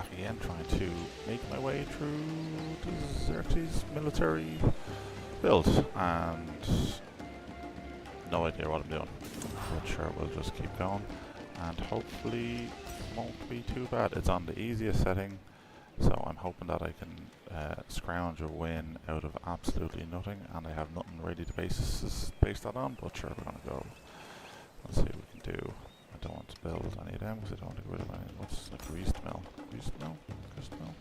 back again, trying to make my way through the Xerces military build, and no idea what I'm doing, but sure, we'll just keep going, and hopefully it won't be too bad. It's on the easiest setting, so I'm hoping that I can scrounge a win out of absolutely nothing, and I have nothing ready to base that on, but sure, we're gonna go. Let's see what we can do. I don't want to build any of them because I don't want to get rid of any. What's a greased mill? Greased mill? Greased mill?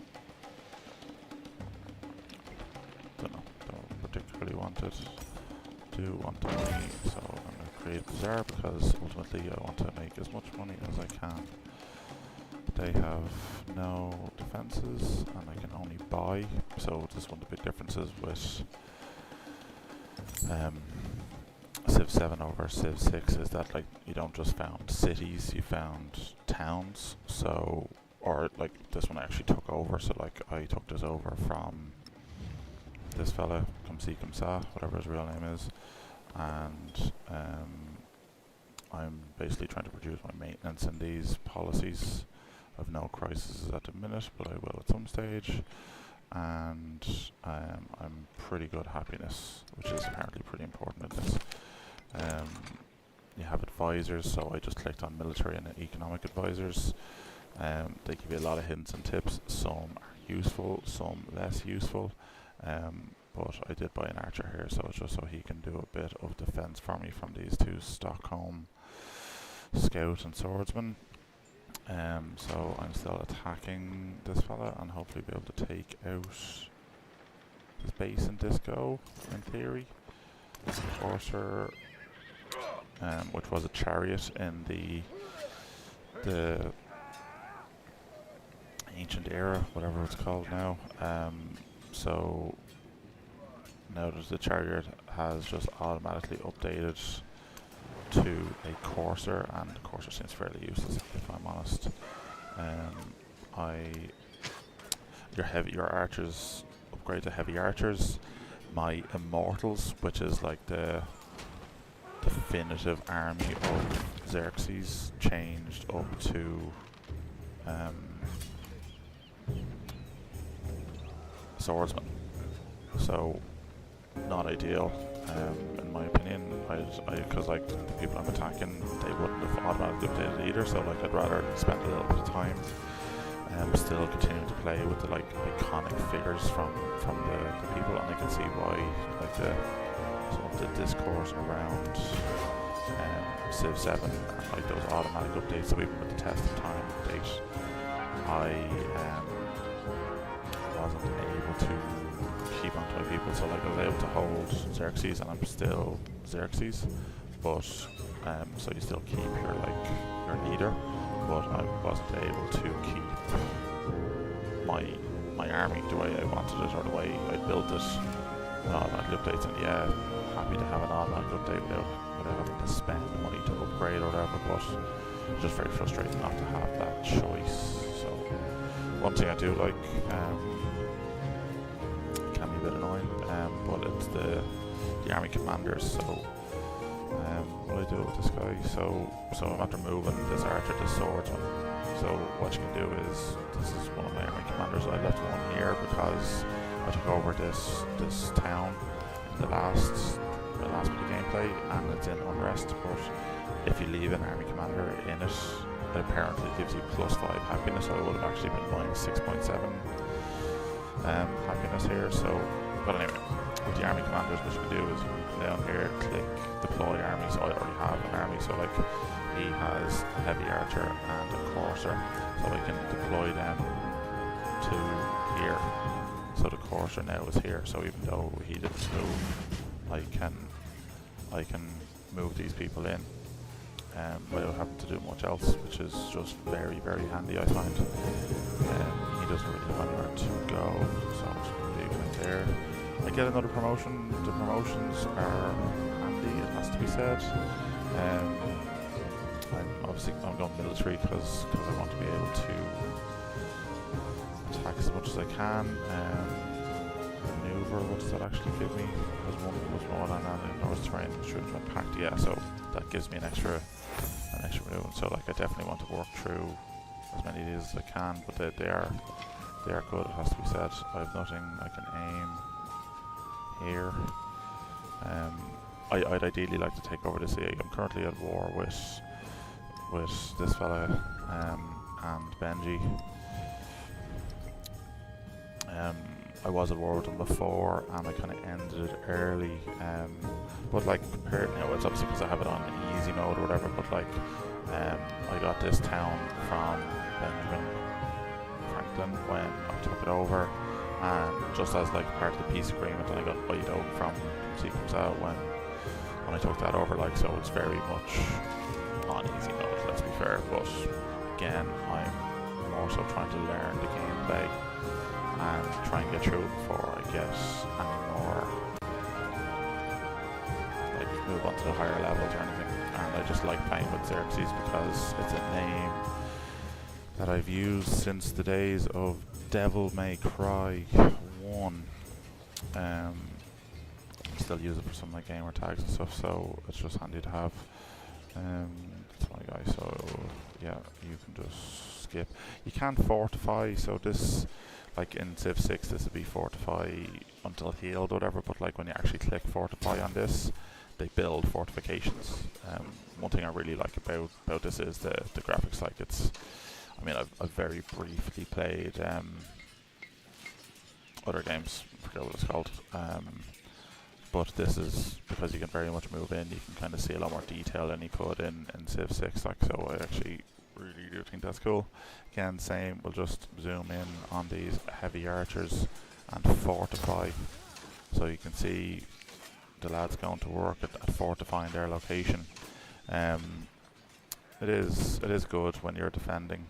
Don't know. Don't particularly want it. Do want the money, so I'm going to create Bazaar because ultimately I want to make as much money as I can. They have no defenses and I can only buy, so this is one of the big differences with Civ 7 over Civ 6 is that like you don't just found cities, you found towns. So, or like this one I actually took over, so like I took this over from this fella, come see, come sa, whatever his real name is, and I'm basically trying to produce my maintenance in these policies. I've no crises at the minute, but I will at some stage, and I'm pretty good happiness, which is apparently pretty important in this. You have advisors, so I just clicked on military and economic advisors. They give you a lot of hints and tips. Some are useful, some less useful, but I did buy an archer here, so it's just so he can do a bit of defense for me from these two Stockholm scout and swordsman. So I'm still attacking this fella and hopefully be able to take out his base in disco, in theory. Courser, which was a chariot in the ancient era, whatever it's called now. So now that the chariot has just automatically updated to a courser, and the courser seems fairly useless if I'm honest. Your archers upgrade to heavy archers. My immortals, which is like the definitive army of Xerces, changed up to swordsman. So not ideal, in my opinion. Because like the people I'm attacking, they wouldn't have automatically updated either. So like I'd rather spend a little bit of time still continuing to play with the like iconic figures from the people, and I can see why like some of the discourse around Civ 7 and like those automatic updates. So even with the test of time update, I wasn't able to keep on to my people. So like I was able to hold Xerces, and I'm still Xerces, but so you still keep your leader, but I wasn't able to keep my army the way I wanted it, or the way I built it with automatic updates. And yeah, happy to have an automatic update without having to spend money to upgrade or whatever, but it's just very frustrating not to have that choice. So one thing I do like, can be a bit annoying, but it's the army commanders. So what do I do with this guy? So I'm after moving this archer to swordsman. So what you can do is, this is one of my army commanders. I left one here because I took over this town in the last bit of gameplay, and it's in unrest. But if you leave an army commander in it, it apparently gives you +5 happiness. So I would have actually been buying 6.7 happiness here. So, but anyway, with the army commanders, what you can do is you can come down here, click deploy army. So I already have an army. So like he has a heavy archer and a courser, so I can deploy them to here. So the courser now is here. So even though he didn't move, I can move these people in without having to do much else, which is just very, very handy, I find. He doesn't really have anywhere to go, so I'll just leave him there. I get another promotion. The promotions are handy, it has to be said. I'm going military because I want to be able to attack as much as I can. Maneuver, what does that actually give me? Has one more than that in North terrain, should have been packed. Yeah, so that gives me an extra maneuver. So like I definitely want to work through as many of these as I can, but they are good, it has to be said. I have nothing I can aim here. I'd ideally like to take over the sea. I'm currently at war with this fella and Benji. I was at war with him before, and I kind of ended it early. But like compared, it's obviously because I have it on easy mode or whatever. But like, I got this town from Benjamin Franklin when I took it over, and just as like part of the peace agreement, and I got Ido from Sequence out when I took that over. Like, so it's very much on easy mode. Let's be fair, but again, I'm more so trying to learn the gameplay and try and get through it before I get any more, like, move on to the higher levels or anything. And I just like playing with Xerces because it's a name that I've used since the days of Devil May Cry 1. I still use it for some of my gamer tags and stuff, so it's just handy to have. That's my guy, so yeah, you can just skip. You can't fortify, so this, like in Civ 6, this would be fortify until healed or whatever, but like when you actually click fortify on this, they build fortifications. One thing I really like about this is the graphics. Like, it's, I mean, I've very briefly played other games, I forget what it's called, but this is, because you can very much move in, you can kind of see a lot more detail than you could in Civ 6, like, so I actually really do think that's cool. Again, same, we'll just zoom in on these heavy archers and fortify, so you can see the lads going to work at fortifying their location. It is good when you're defending.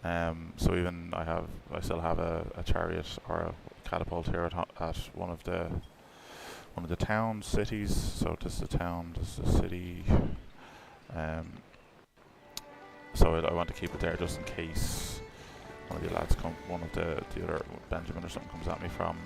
So even I still have a chariot or a catapult here at one of the town cities. So this is a town, this is a city. So I want to keep it there just in case one of the lads one of the other Benjamin or something comes at me from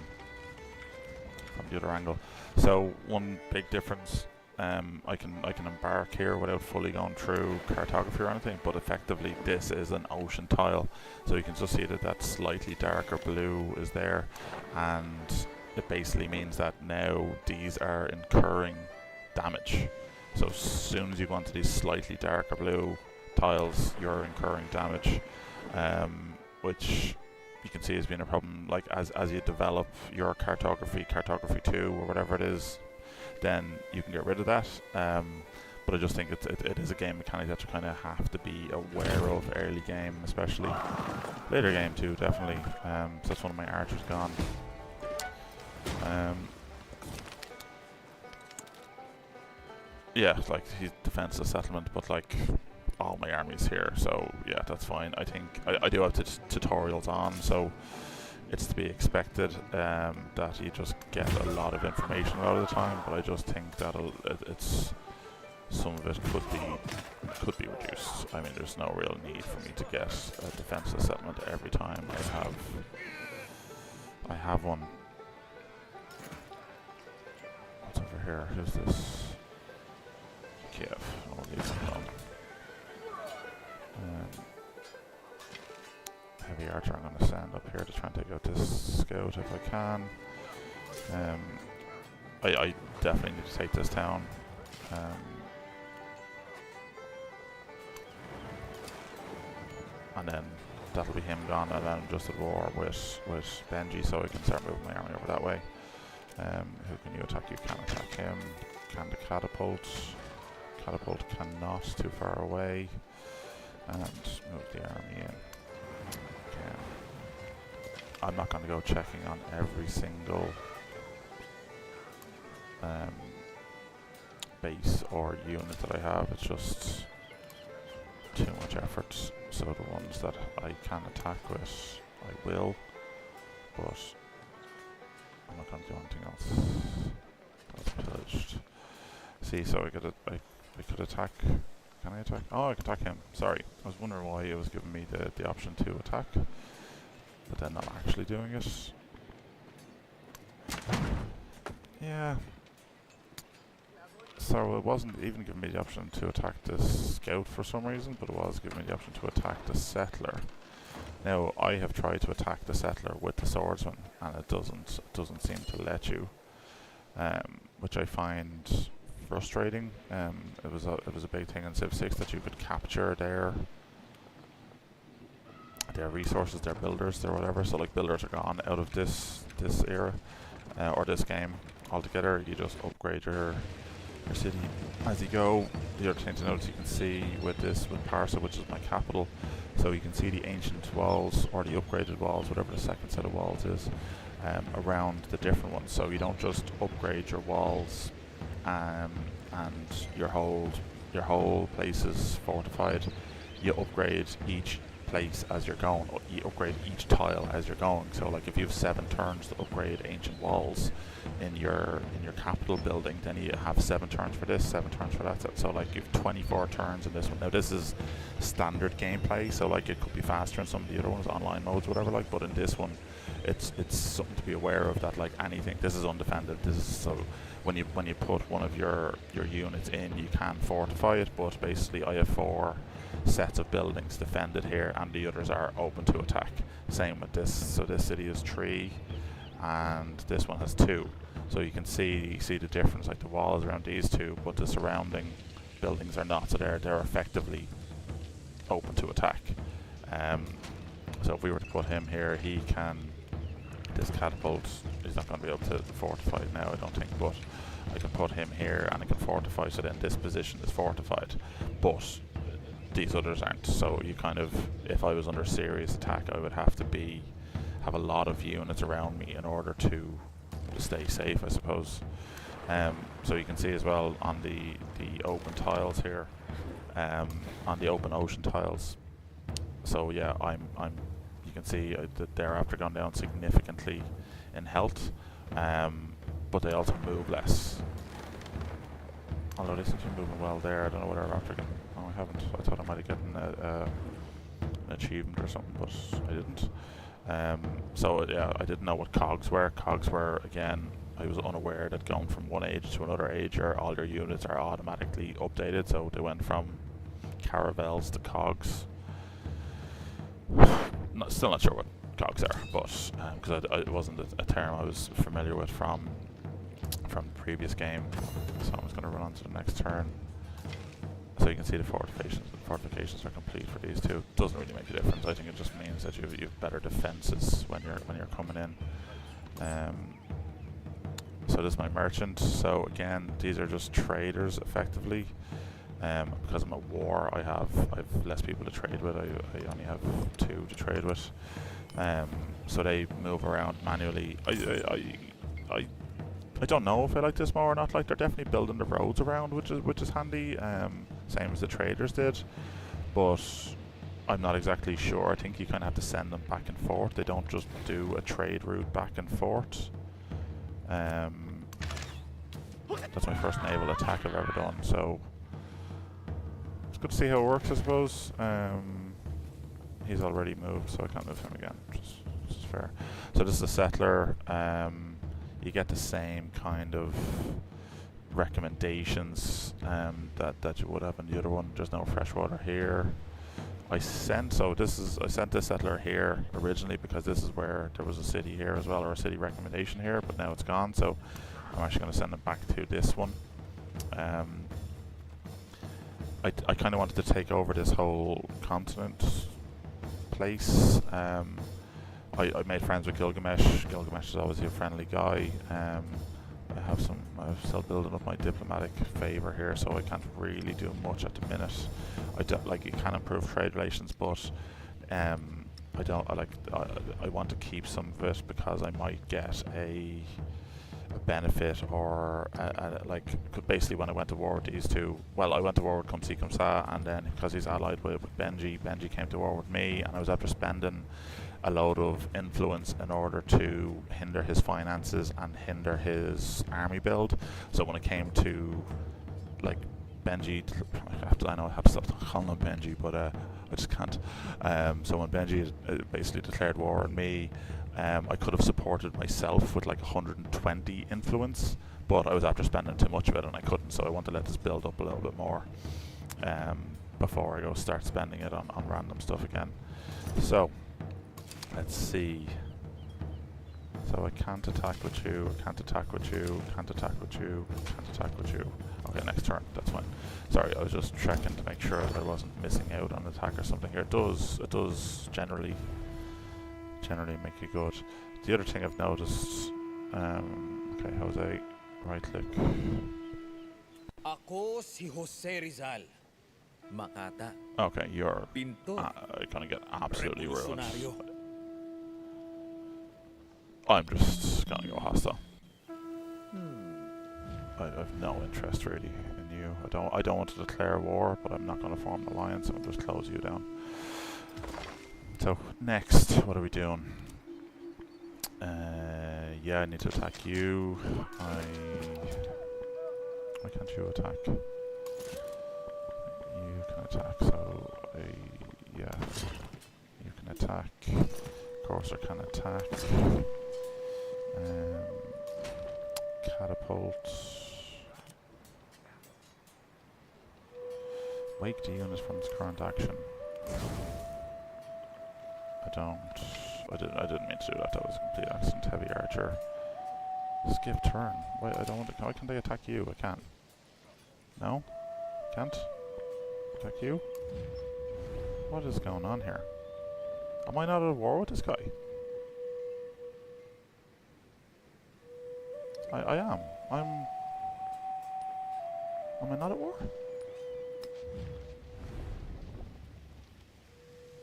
the other angle. So one big difference, I can embark here without fully going through cartography or anything, but effectively this is an ocean tile, so you can just see that slightly darker blue is there, and it basically means that now these are incurring damage. So as soon as you go into these slightly darker blue tiles, you're incurring damage, which you can see has been a problem. Like, as you develop your cartography 2 or whatever it is, then you can get rid of that. But I just think it is a game mechanic that you kind of have to be aware of early game, especially later game too, definitely. So that's one of my archers gone. Yeah, like, he's defenseless settlement, but like all my armies here, so yeah, that's fine. I think I do have tutorials on, so it's to be expected that you just get a lot of information a lot of the time, but I just think that it's some of it could be reduced. I mean, there's no real need for me to get a defenseless settlement every time I have one. What's over here? Who's this? Kiev. I'll leave him alone. Heavy archer I'm going to send up here to try and take out this scout if I can. I definitely need to take this town. And then that'll be him gone, and then I'm just at war with Benji, so I can start moving my army over that way. Who can you attack? You can attack him. Can the catapult? Catapult cannot, too far away. And move the army in. Again, I'm not going to go checking on every single base or unit that I have. It's just too much effort. So the ones that I can attack with, I will, but I'm not going to do anything else. That's pillaged. See, so I could attack. Can I attack? Oh, I can attack him. Sorry, I was wondering why it was giving me the option to attack, but then not actually doing it. So it wasn't even giving me the option to attack the scout for some reason, but it was giving me the option to attack the settler. Now I have tried to attack the settler with the swordsman, and it doesn't seem to let you, which I find frustrating. It was a big thing in Civ 6 that you could capture their resources, their builders, their whatever. So like builders are gone out of this era or this game altogether. You just upgrade your city as you go. The other thing to notice, you can see with Parsa, which is my capital, so you can see the ancient walls or the upgraded walls, whatever the second set of walls is, around the different ones. So you don't just upgrade your walls and your whole place is fortified. You upgrade each place as you're going. You upgrade each tile as you're going. So like if you have 7 turns to upgrade ancient walls in your capital building, then you have 7 turns for this, 7 turns for that. So like you've 24 turns in this one. Now this is standard gameplay, so like it could be faster in some of the other ones, online modes, whatever. Like, but in this one, it's something to be aware of, that like anything, this is undefended. This is so. When you put one of your units in, you can fortify it, but basically I have 4 sets of buildings defended here, and the others are open to attack. Same with this. So this city is 3, and this one has 2. So you can see the difference, like the walls around these 2, but the surrounding buildings are not. So they're effectively open to attack. So if we were to put him here, he can. This catapult, he's not going to be able to fortify it now, I don't think, but I can put him here and I can fortify, so then this position is fortified, but these others aren't. So you kind of, if I was under serious attack, I would have to have a lot of units around me in order to stay safe, I suppose. So you can see as well on the open tiles here, on the open ocean tiles. So yeah, you can see that they're after gone down significantly in health, but they also move less. Although they seem to be moving well there. I don't know whether I'm after getting. Oh, I haven't. I thought I might have gotten an achievement or something, but I didn't. So yeah, I didn't know what cogs were. Cogs were, again, I was unaware that going from one age to another age, all your units are automatically updated. So they went from caravels to cogs. Still not sure what cogs are, but because it wasn't a term I was familiar with from the previous game. So I'm just going to run on to the next turn. So you can see the fortifications. The fortifications are complete for these 2. Doesn't really make a difference. I think it just means that you've better defenses when you're coming in. So this is my merchant. So again, these are just traders effectively. Because I'm at war, I have less people to trade with. I only have 2 to trade with. So they move around manually. I don't know if I like this more or not. Like, they're definitely building the roads around, which is handy. Same as the traders did, but I'm not exactly sure. I think you kind of have to send them back and forth. They don't just do a trade route back and forth. That's my first naval attack I've ever done, so it's good to see how it works, I suppose. He's already moved, so I can't move him again, which is fair. So this is a settler. You get the same kind of recommendations that you would have in the other one. There's no fresh water here. I sent this settler here originally because this is where there was a city here as well, or a city recommendation here, but now it's gone. So I'm actually going to send it back to this one. I kind of wanted to take over this whole continent place. I made friends with Gilgamesh. Gilgamesh is obviously a friendly guy. I'm still building up my diplomatic favour here, so I can't really do much at the minute. You can improve trade relations, but I want to keep some of it because I might get a benefit, or basically when I went to war with these 2, well, I went to war with Kumsi Kumsa, and then because he's allied with Benji came to war with me, and I was after spending a load of influence in order to hinder his finances and hinder his army build. So when it came to like Benji, I know I have to stop calling him Benji, but I just can't. So when Benji basically declared war on me, I could have supported myself with like 120 influence, but I was after spending too much of it and I couldn't, so I want to let this build up a little bit more before I go start spending it on random stuff again. So let's see. So I can't attack with you, can't attack with you, can't attack with you, can't attack with you. Okay, next turn, that's fine. Sorry, I was just checking to make sure that I wasn't missing out on an attack or something here. It does generally make you good. The other thing I've noticed, okay, Jose, right click. Ako si Jose Rizal. Makata. Okay, you're Pintor. gonna get absolutely ruined. Revolucionario. I'm just gonna go hostile. I have no interest really in you. I don't want to declare war, but I'm not gonna form an alliance. I'll just close you down. So next, what are we doing? Yeah, I need to attack you. Why can't you attack? You can attack, so yeah, you can attack. Courser can attack. Catapult. Wake the unit from its current action. I didn't mean to do that. That was a complete accident. Heavy archer. Skip turn. Why I don't want to. Why can't they attack you? I can't. No, can't attack you. What is going on here? Am I not at war with this guy? I am. Am I not at war?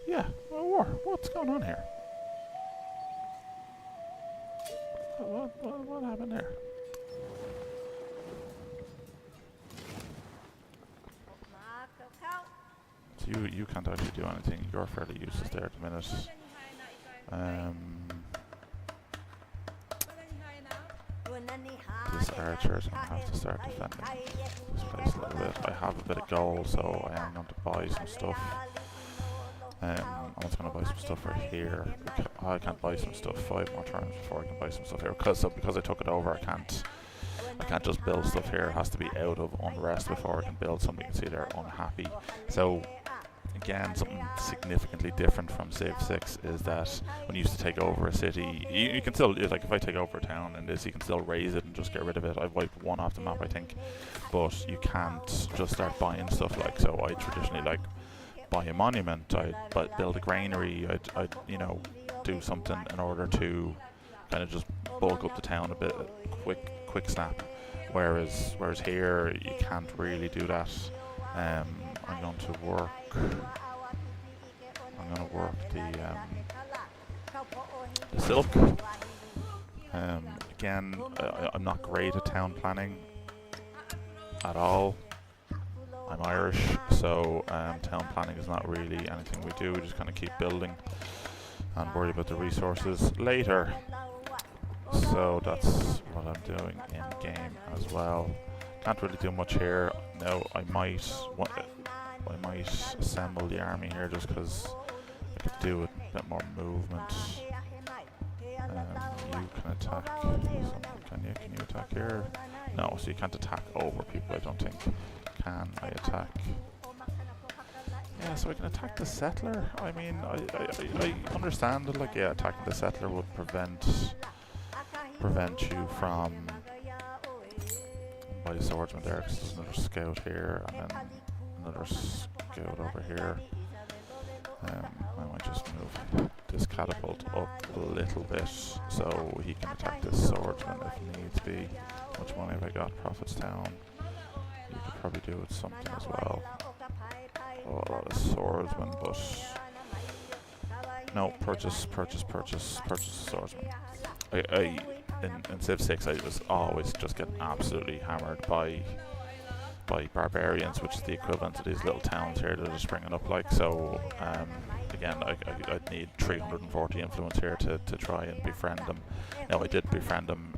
Yeah, I'm at war. What's going on here? What happened there? So you can't actually do anything. You're fairly useless there at the minute. This archer's gonna have to start defending this place a little bit. I have a bit of gold, so I am going to buy some stuff. I'm also going to buy some stuff right here. I can't buy some stuff 5 more turns before I can buy some stuff here. Because I took it over, I can't just build stuff here. It has to be out of unrest before I can build something. You can see they're unhappy. So again, something significantly different from Civ 6 is that when you used to take over a city, you can still, like if I take over a town in this, you can still raise it and just get rid of it. I've wiped one off the map, I think, but you can't just start buying stuff like so. I traditionally like buy a monument, I'd build a granary, I'd you know, do something in order to kind of just bulk up the town a bit, quick snap. Whereas here you can't really do that. I'm going to work the silk. Again, I'm not great at town planning at all. I'm Irish, so town planning is not really anything we do. We just kind of keep building and worry about the resources later. So that's what I'm doing in game as well. Can't really do much here. No, I might assemble the army here just because I could do with a bit more movement. You can attack. Can you attack here? No, so you can't attack over people, I don't think. Can I attack? Yeah, so I can attack the settler. I mean, I understand that, like, yeah, attacking the settler would prevent you from by the swordsman there, because there's another scout here and then another scout over here. I might just move this catapult up a little bit so he can attack this swordsman if needs be. How much money have I got? Profits down. You could probably do with something as well. Oh, a lot of swordsman, but no, purchase a swordsman. In Civ 6 I was always just getting absolutely hammered by barbarians, which is the equivalent of these little towns here that are springing up like. So again, I'd need 340 influence here to try and befriend them. Now I did befriend them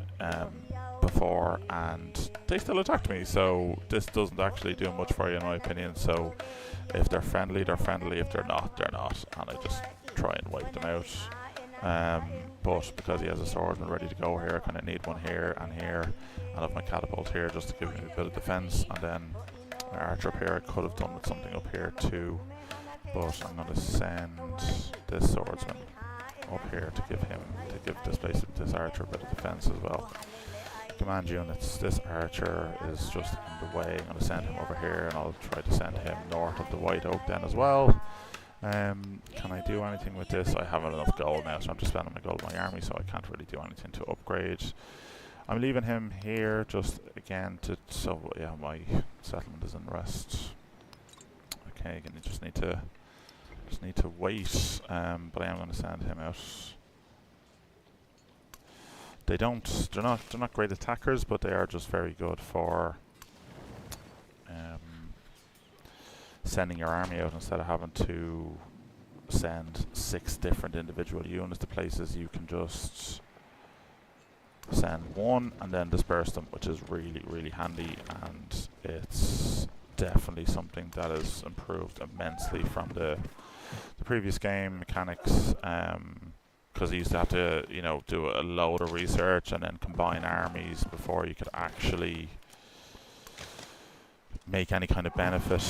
before and they still attacked me, so this doesn't actually do much for you in my opinion. So if they're friendly, they're friendly. If they're not, they're not, and I just try and wipe them out. But because he has a swordsman ready to go here, I kind of need one here and here. I have my catapult here just to give me a bit of defense, and then my archer up here I could have done with something up here too. But I'm going to send this swordsman up here to give this archer a bit of defense as well. Command units, this archer is just in the way. I'm going to send him over here, and I'll try to send him north of the White Oak then as well. Can I do anything with this? I haven't enough gold now, so I'm just spending my gold on my army, so I can't really do anything to upgrade. I'm leaving him here just again so yeah, my settlement is in rest. Okay, again, you just need to wait, but I am going to send him out. They're not great attackers, but they are just very good for sending your army out instead of having to send 6 different individual units to places. You can just send one and then disperse them, which is really, really handy, and it's definitely something that has improved immensely from the previous game mechanics, because you used to have to, you know, do a load of research and then combine armies before you could actually make any kind of benefit.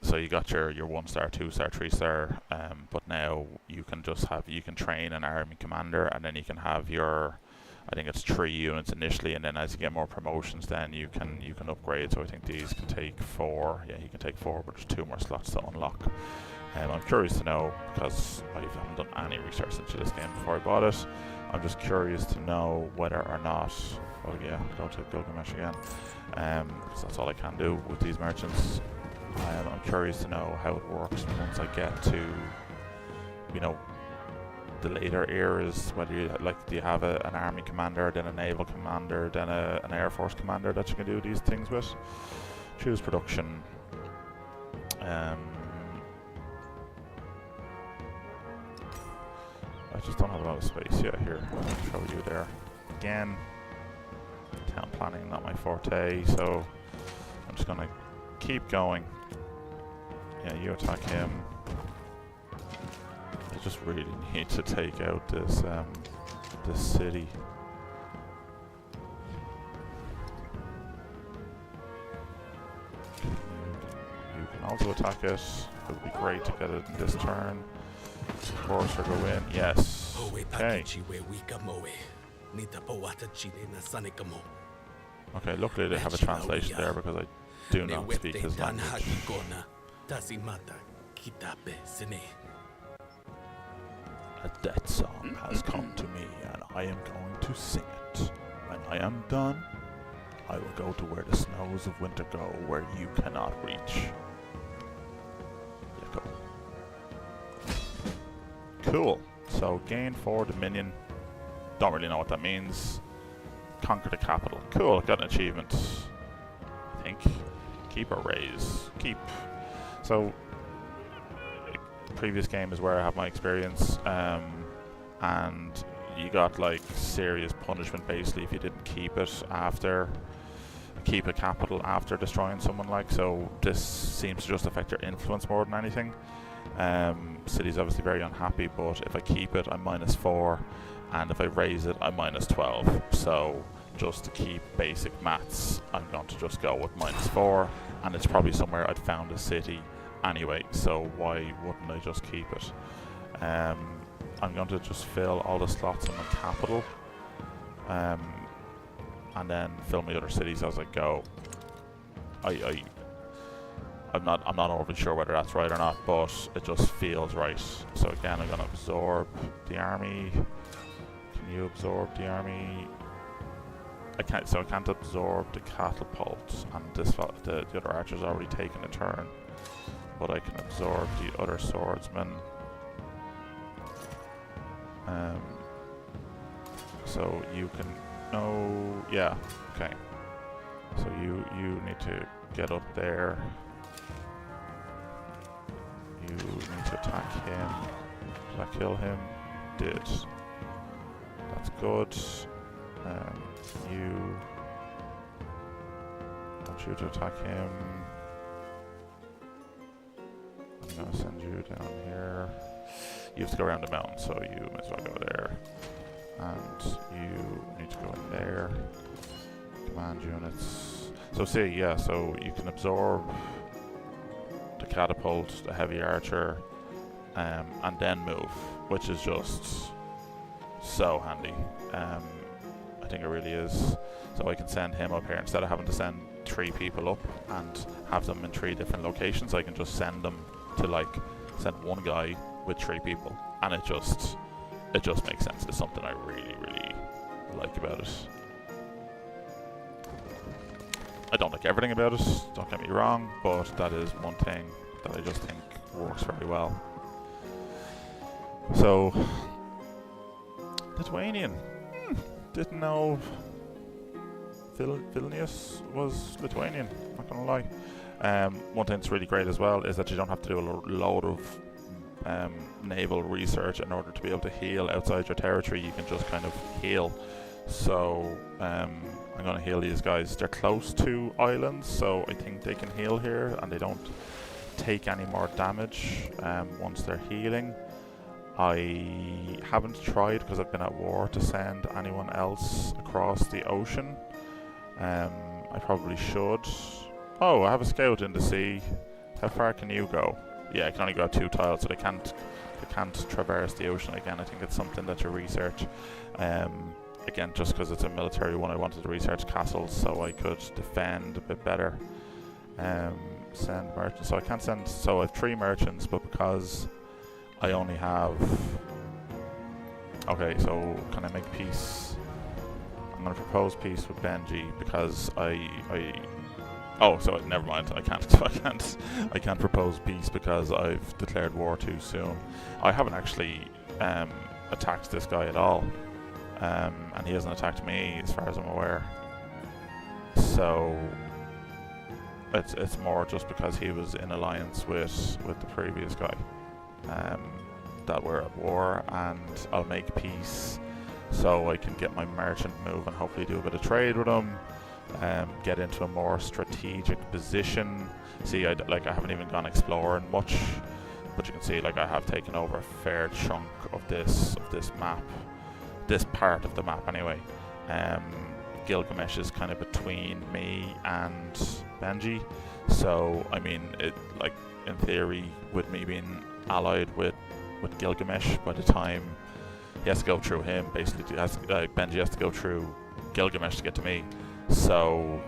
So you got your 1-star, 2-star, 3-star, but now you can train an army commander, and then you can have your, I think it's 3 units initially, and then as you get more promotions, then you can upgrade. So I think these can take 4. Yeah, you can take 4, but there's 2 more slots to unlock. I'm curious to know, because I haven't done any research into this game before I bought it. I'm just curious to know whether or not. Oh yeah, go to Gilgamesh again. Because that's all I can do with these merchants. I'm curious to know how it works once I get to, you know, the later eras. Whether you do you have an army commander, then a naval commander, then an air force commander that you can do these things with. Choose production. I just don't have a lot of space yet here. I'll show you there. Again, town planning not my forte, so I'm just gonna keep going. Yeah, you attack him. I just really need to take out this city. You can also attack it. It would be great to get it in this turn. Of course, or go in. Yes. Okay. Okay, luckily they have a translation there because I do not speak his language. A death song has come to me, and I am going to sing it. When I am done, I will go to where the snows of winter go, where you cannot reach. Yeah, go. Cool. So gain 4 dominion. Don't really know what that means. Conquer the capital. Cool, got an achievement. I think. Keep or raise? Keep. So previous game is where I have my experience, and you got like serious punishment basically if you didn't keep a capital after destroying someone. Like, so this seems to just affect your influence more than anything. City's obviously very unhappy, but if I keep it I'm -4, and if I raise it I'm -12. So just to keep basic maths, I'm going to just go with -4, and it's probably somewhere I'd found a city anyway, so why wouldn't I just keep it? I'm going to just fill all the slots in the capital, and then fill my other cities as I go. I'm not overly sure whether that's right or not, but it just feels right. So again, I'm going to absorb the army. Can you absorb the army? I can't. So I can't absorb the catapult, and the other archer's already taken a turn. But I can absorb the other swordsman. So you can. No. Yeah. Okay. So you need to get up there. You need to attack him. Did I kill him? Did. That's good. You. I want you to attack him. I'm gonna send you down here. you have to go around the mountain, so you might as well go there. And you need to go in there. Command units. So see, yeah, so you can absorb the catapult, the heavy archer, and then move, which is just so handy. I think it really is. So I can send him up here instead of having to send 3 people up and have them in 3 different locations. I can just send them to send one guy with 3 people, and it just makes sense. It's something I really, really like about it. I don't like everything about it, don't get me wrong, but that is one thing that I just think works very well. So, Lithuanian. Didn't know Vilnius was Lithuanian, not gonna lie. One thing that's really great as well is that you don't have to do a load of naval research in order to be able to heal outside your territory. You can just kind of heal. So I'm going to heal these guys. They're close to islands, so I think they can heal here and they don't take any more damage once they're healing. I haven't tried, because I've been at war, to send anyone else across the ocean. I probably should. Oh, I have a scout in the sea. How far can you go? Yeah, I can only go 2 tiles, so they can't traverse the ocean again. I think it's something that you research. Again, just because it's a military one, I wanted to research castles so I could defend a bit better. Send merchants. So I can't send. So I have 3 merchants, but because I only have. Okay, so can I make peace? I'm going to propose peace with Benji because Oh, so never mind. I can't propose peace because I've declared war too soon. I haven't actually attacked this guy at all, and he hasn't attacked me as far as I'm aware. So it's more just because he was in alliance with the previous guy that we're at war, and I'll make peace so I can get my merchant move and hopefully do a bit of trade with him. Get into a more strategic position. See, I haven't even gone exploring much, but you can see I have taken over a fair chunk of this map, this part of the map anyway. Gilgamesh is kind of between me and Benji, so I mean, in theory, with me being allied with Gilgamesh, by the time he has to go through him, basically Benji has to go through Gilgamesh to get to me. So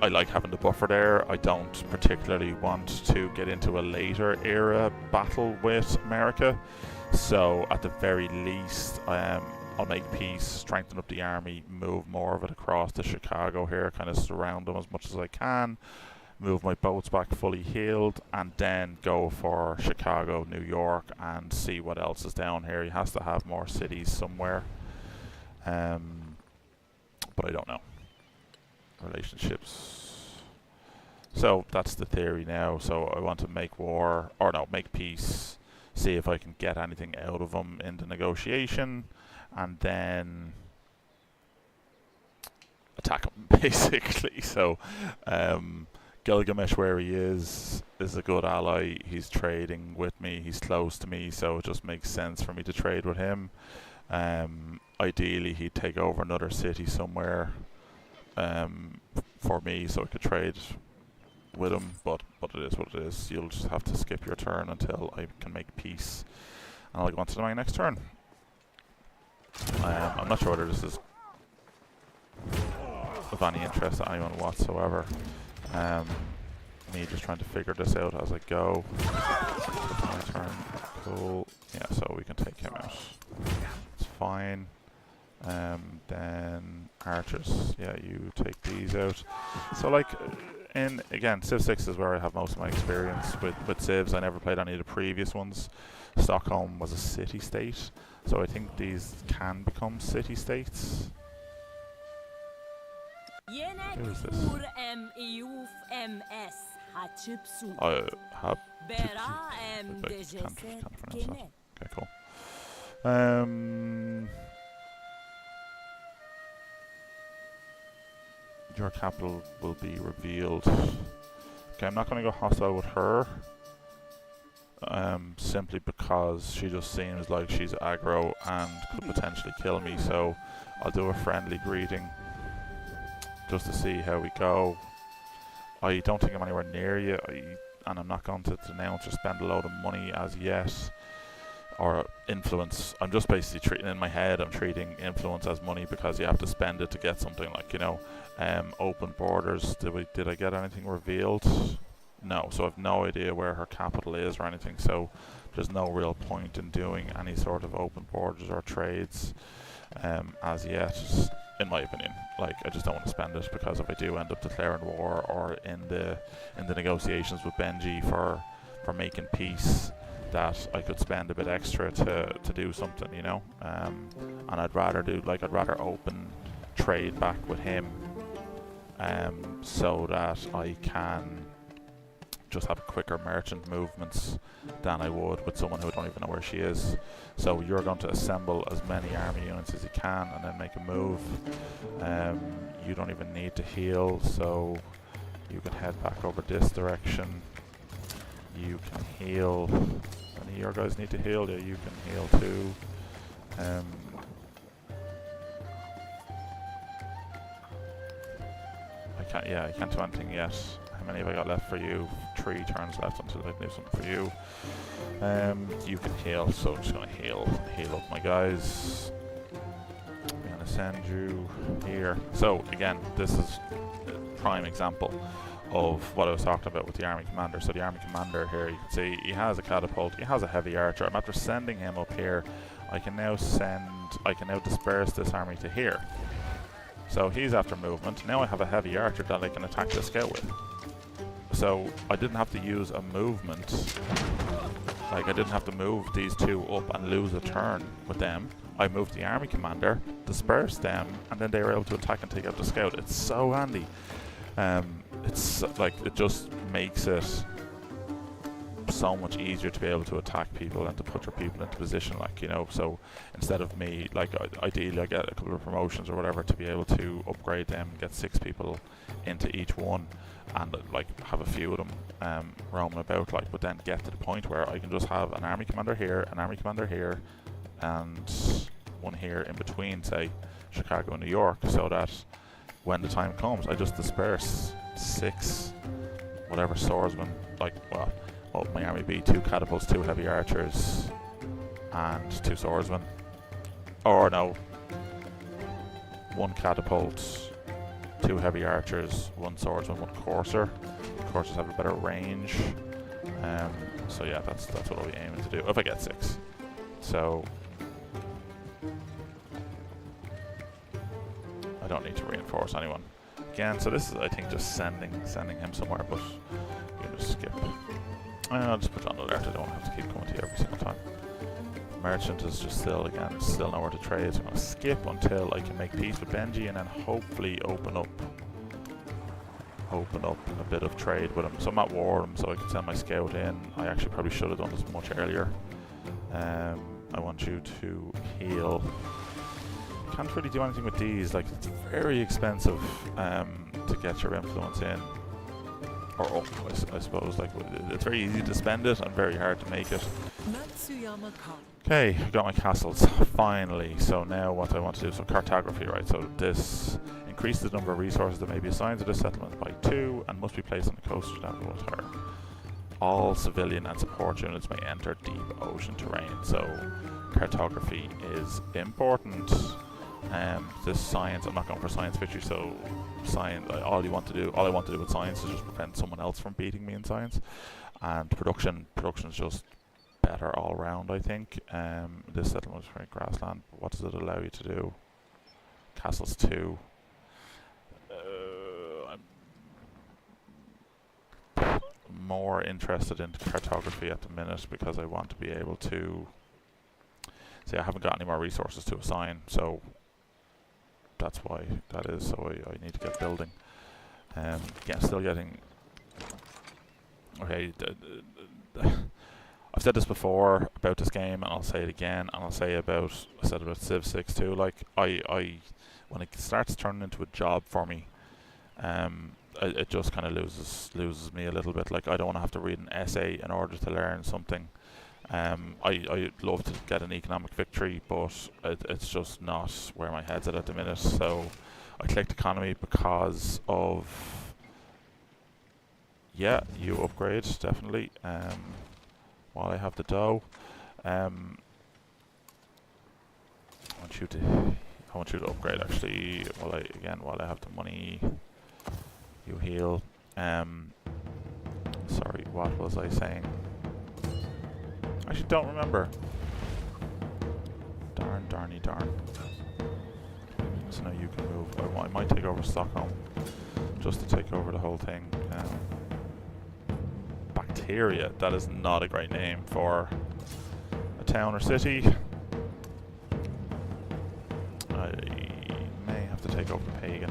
I like having the buffer there. I don't particularly want to get into a later era battle with America. So at the very least, I'll make peace, strengthen up the army, move more of it across to Chicago here, kind of surround them as much as I can, move my boats back fully healed, and then go for Chicago, New York, and see what else is down here. He has to have more cities somewhere. But I don't know. Relationships. So that's the theory now. So I want to make war, or no, make peace, see if I can get anything out of him in the negotiation, and then attack him, basically. So Gilgamesh, where he is a good ally. He's trading with me, he's close to me, so it just makes sense for me to trade with him. Ideally, he'd take over another city somewhere for me, so I could trade with him. But it is what it is. You'll just have to skip your turn until I can make peace, and I'll go on to my next turn. I'm not sure whether this is of any interest to anyone whatsoever. Me just trying to figure this out as I go. My turn. Cool. Yeah, so we can take him out. It's fine. Then archers, yeah, you take these out. So again, Civ 6 is where I have most of my experience with Civs. I never played any of the previous ones. Stockholm was a city-state, so I think these can become city-states. Who is this? I have can't pronounce that. Okay, cool. Your capital will be revealed. Okay, I'm not going to go hostile with her. simply because she just seems like she's aggro and could potentially kill me. So I'll do a friendly greeting just to see how we go. I don't think I'm anywhere near you, and I'm not going to denounce or spend a load of money as yet, or influence. I'm just basically treating, in my head, I'm treating influence as money because you have to spend it to get something, like, you know. Open borders, did I get anything revealed? No, so I've no idea where her capital is or anything, so there's no real point in doing any sort of open borders or trades as yet, in my opinion. Like, I just don't want to spend it, because if I do end up declaring war or in the negotiations with Benji for making peace, that I could spend a bit extra to do something, you know. And I'd rather open trade back with him, so that I can just have quicker merchant movements than I would with someone who I don't even know where she is. So you're going to assemble as many army units as you can and then make a move. You don't even need to heal, so you can head back over this direction. You can heal. Any of your guys need to heal? Yeah, you can heal too. I can't do anything yet. How many have I got left for you? 3 turns left until I can do something for you. You can heal, so I'm just gonna heal up my guys. I'm gonna send you here. So again, this is a prime example of what I was talking about with the army commander. So the army commander here, you can see he has a catapult, he has a heavy archer. And after sending him up here, I can now disperse this army to here. So he's after movement. Now I have a heavy archer that I can attack the scout with. So I didn't have to use a movement. Like, I didn't have to move these two up and lose a turn with them. I moved the army commander, dispersed them, and then they were able to attack and take out the scout. It's so handy. It's like, it just makes it so much easier to be able to attack people and to put your people into position, like, you know. So instead of me, like, ideally I get a couple of promotions or whatever to be able to upgrade them, get 6 people into each one, and like have a few of them roaming about, like, but then get to the point where I can just have an army commander here, an army commander here, and one here in between, say Chicago and New York, so that when the time comes I just disperse 6 whatever swordsmen, like, well, what would my army be? 2 catapults, 2 heavy archers, and 2 swordsmen. Or no, 1 catapult, 2 heavy archers, 1 swordsman, 1 courser. Coursers have a better range. So yeah, that's what I'll be aiming to do if I get 6. So I don't need to reinforce anyone again. So this is, I think, just sending him somewhere, but you can just skip. I'll just put on alert. I don't have to keep coming to you every single time. Merchant is just still nowhere to trade, so I'm going to skip until I can make peace with Benji, and then hopefully open up a bit of trade with him. So I'm at war with him, so I can send my scout in. I actually probably should have done this much earlier. I want you to heal. Can't really do anything with these, like, it's very expensive to get your influence in. Or up, I suppose. Like, it's very easy to spend it and very hard to make it. Okay, I've got my castles, finally. So now what I want to do, so cartography, right? So this increases the number of resources that may be assigned to this settlement by 2 and must be placed on the coast of that water. All civilian and support units may enter deep ocean terrain. So cartography is important. This science, I'm not going for science victory, so science, all I want to do with science is just prevent someone else from beating me in science. And production is just better all around, I think. This settlement is very grassland. What does it allow you to do? Castles 2. I'm more interested in cartography at the minute because I want to be able to see, I haven't got any more resources to assign, so that's why that is. So I need to get building. Yeah, still getting. Okay, I've said this before about this game, and I'll say it again, and I said about Civ 6 too. Like, I when it starts turning into a job for me, it just kind of loses me a little bit. Like, I don't want to have to read an essay in order to learn something. I'd love to get an economic victory, but it's just not where my head's at the minute. So I clicked economy because of, yeah, you upgrade, definitely. While I have the dough, I want you to upgrade, actually, while I have the money. You heal. Sorry, what was I saying? I actually don't remember. Darn. So now you can move. I might take over Stockholm, just to take over the whole thing. Bacteria, that is not a great name for a town or city. I may have to take over Pagan.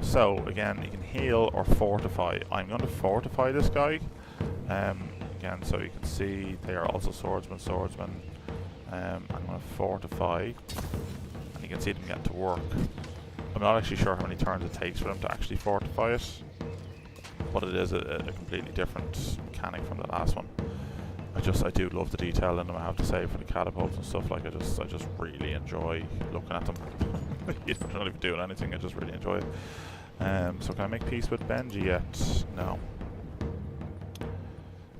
So again, you can heal or fortify. I'm going to fortify this guy. Again, so you can see they are also swordsmen. I'm going to fortify, and you can see them getting to work. I'm not actually sure how many turns it takes for them to actually fortify it, but it is a completely different mechanic from the last one. I do love the detail in them, I have to say, for the catapults and stuff. Like, I just really enjoy looking at them. You're not even doing anything, I just really enjoy it. So can I make peace with Benji yet? No.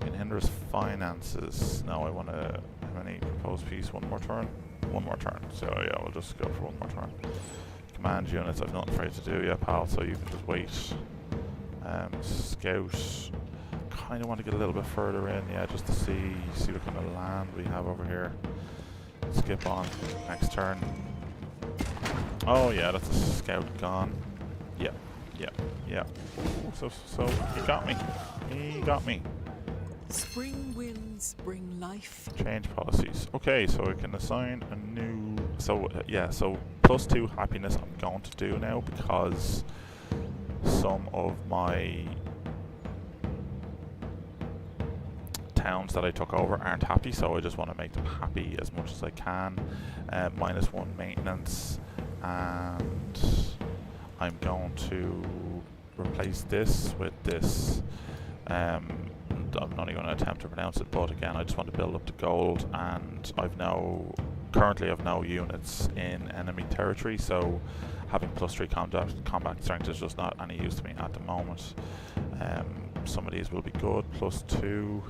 Can hinder his finances. No, I want to. How many proposed peace? One more turn? One more turn. So yeah, we'll just go for one more turn. Command units, I've nothing for you to do yet, pal, so you can just wait. Scout. Kind of want to get a little bit further in, yeah, just to see what kind of land we have over here. Skip on. Next turn. Oh yeah, that's a scout gone. Yeah. Ooh, so he got me. Spring winds bring life. Change policies. Okay, so I can assign a new. So yeah, so +2 happiness I'm going to do now, because some of my towns that I took over aren't happy, so I just want to make them happy as much as I can. -1 maintenance, and I'm going to replace this with this. I'm not even going to attempt to pronounce it, but again, I just want to build up the gold, and currently I've no units in enemy territory, so having +3 combat strength is just not any use to me at the moment. Some of these will be good. +2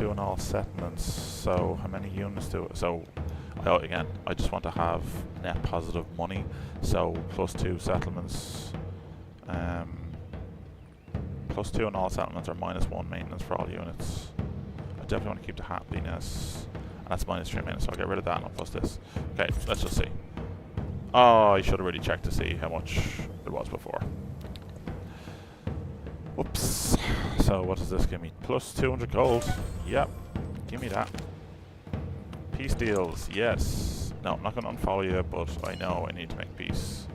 on all settlements. So how many units do it? So again, I just want to have net positive money. So +2 settlements. +2 on all settlements, or -1 maintenance for all units. I definitely want to keep the happiness. And that's -3 maintenance, so I'll get rid of that and I'll plus this. Okay, let's just see. Oh, I should have really checked to see how much it was before. Whoops. So what does this give me? +200 gold. Yep. Give me that. Peace deals. Yes. No, I'm not going to unfollow you, but I know I need to make peace.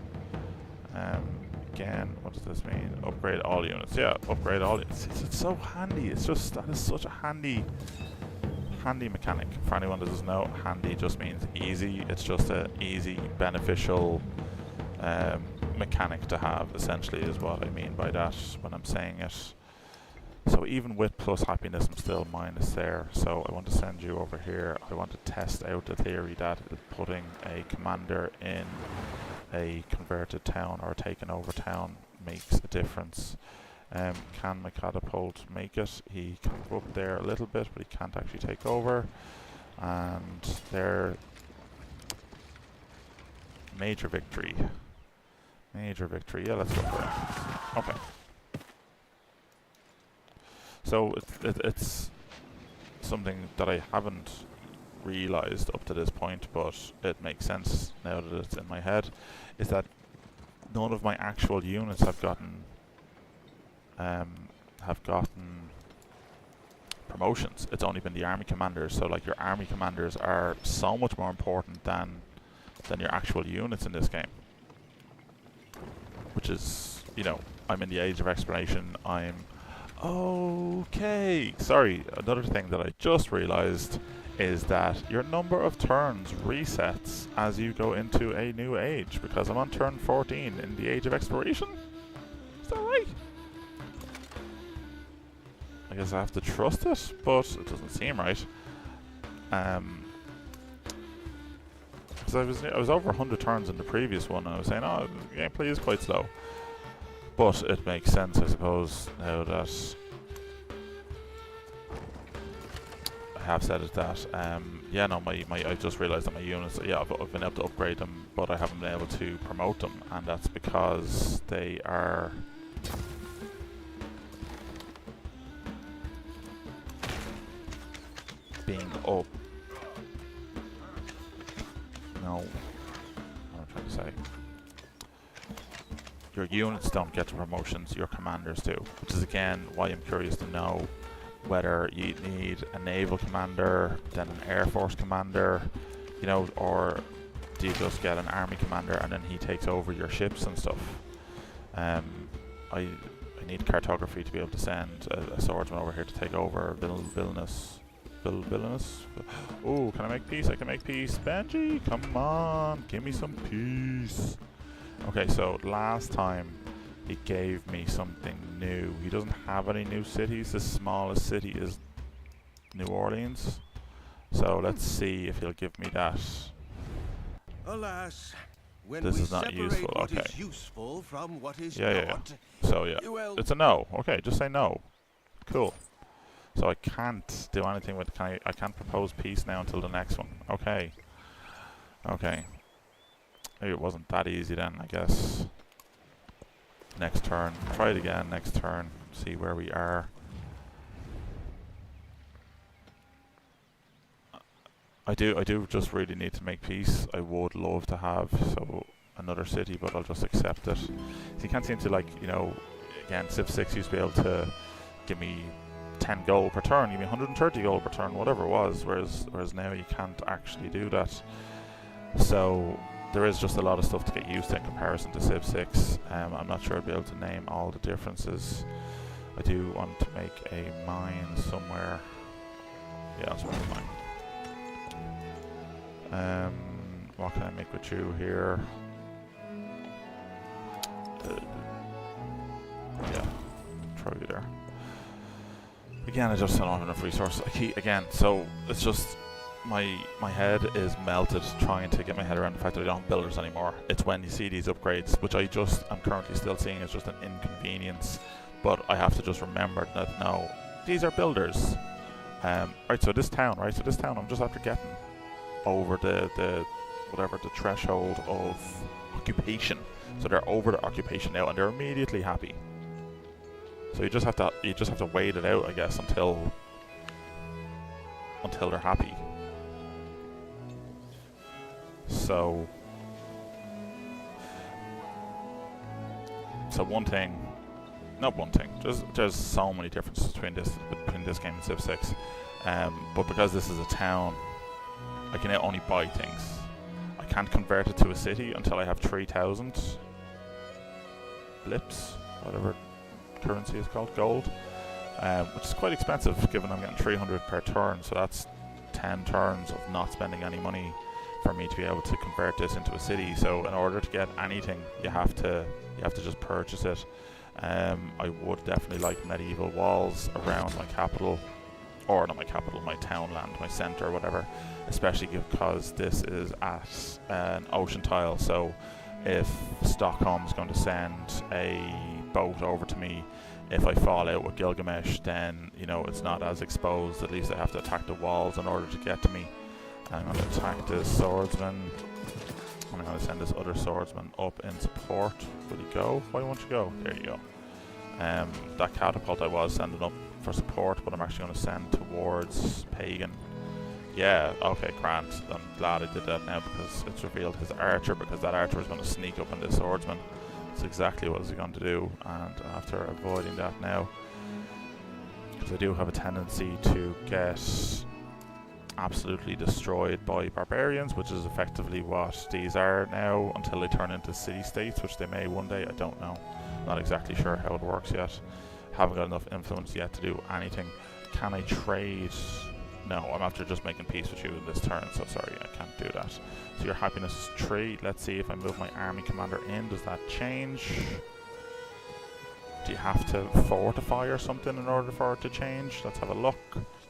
Again, what does this mean? Upgrade all units. Yeah, upgrade all units. It's so handy. It's just, that is such a handy mechanic. For anyone that doesn't know, handy just means easy. It's just a easy, beneficial mechanic to have, essentially, is what I mean by that when I'm saying it. So even with plus happiness, I'm still minus there. So I want to send you over here. I want to test out the theory that putting a commander in a converted town or a taken over town makes a difference. Can my catapult make it? He can go up there a little bit, but he can't actually take over. And there, major victory. Major victory. Yeah, let's go for it. Okay. So it's something that I haven't realized up to this point, but it makes sense now that it's in my head, is that none of my actual units have gotten promotions. It's only been the army commanders. So like, your army commanders are so much more important than your actual units in this game, which is, you know, I'm in the age of explanation. Okay, sorry, another thing that I just realized is that your number of turns resets as you go into a new age, because I'm on turn 14 in the Age of Exploration. Is that right? I guess I have to trust it, but it doesn't seem right. Because I was over 100 turns in the previous one, and I was saying, oh, the gameplay is quite slow. But it makes sense, I suppose, now that I have said it that, yeah, no, I just realised that my units, yeah, I've been able to upgrade them, but I haven't been able to promote them, and that's because they are being up. No, what I'm trying to say. Your units don't get the promotions, your commanders do, which is again why I'm curious to know whether you need a naval commander, then an air force commander, you know, or do you just get an army commander and then he takes over your ships and stuff. I need cartography to be able to send a swordsman over here to take over Vilnius. Oh, can I make peace? I can make peace. Benji, come on, give me some peace. Okay, so last time he gave me something new. He doesn't have any new cities. The smallest city is New Orleans. So let's see if he'll give me that. Alas, when This we is not separate useful, what okay. is useful from what is Yeah. not, So yeah, well, it's a no. Okay, just say no. Cool. So I can't do anything with. I can't propose peace now until the next one. Okay. Okay. Maybe it wasn't that easy then, I guess. Next turn. Try it again next turn. See where we are. I do just really need to make peace. I would love to have another city, but I'll just accept it. So you can't seem to, like, you know, again, Civ 6 used to be able to give me 10 gold per turn, give me 130 gold per turn, whatever it was, whereas now you can't actually do that. So there is just a lot of stuff to get used to in comparison to Civ 6. I'm not sure I'll be able to name all the differences. I do want to make a mine somewhere. Yeah, let's make a mine. What can I make with you here? Yeah, throw you there. Again, I just don't have enough resources. Again, so it's just my head is melted trying to get my head around the fact that I don't have builders anymore. It's when you see these upgrades, which I'm currently still seeing as just an inconvenience, but I have to just remember that no, these are builders. Right, so this town, I'm just after getting over the threshold of occupation. So they're over the occupation now, and they're immediately happy. So you just have to wait it out, I guess, until they're happy. So there's so many differences between this game and Civ 6. But because this is a town, I can now only buy things. I can't convert it to a city until I have 3,000 blips, whatever currency is called, gold, which is quite expensive given I'm getting 300 per turn, so that's 10 turns of not spending any money for me to be able to convert this into a city. So in order to get anything, you have to just purchase it. I would definitely like medieval walls around my capital, or not my capital, my townland, my centre, whatever, especially because this is at an ocean tile. So if Stockholm is going to send a boat over to me, if I fall out with Gilgamesh, then, you know, it's not as exposed. At least I have to attack the walls in order to get to me. I'm going to attack this swordsman. I'm going to send this other swordsman up in support. Will he go? Why won't you go? There you go. That catapult I was sending up for support, but I'm actually going to send towards Pagan. Yeah, okay, Grant. I'm glad I did that now, because it's revealed his archer, because that archer is going to sneak up on this swordsman. That's exactly what he's going to do, and after avoiding that now, because I do have a tendency to get absolutely destroyed by barbarians, which is effectively what these are now, until they turn into city-states, which they may one day. I don't know. Not exactly sure how it works yet. Haven't got enough influence yet to do anything. Can I trade No, I'm after just making peace with you in this turn, so sorry, I can't do that. So your happiness is 3. Let's see if I move my army commander in, does that change? Do you have to fortify or something in order for it to change? Let's have a look.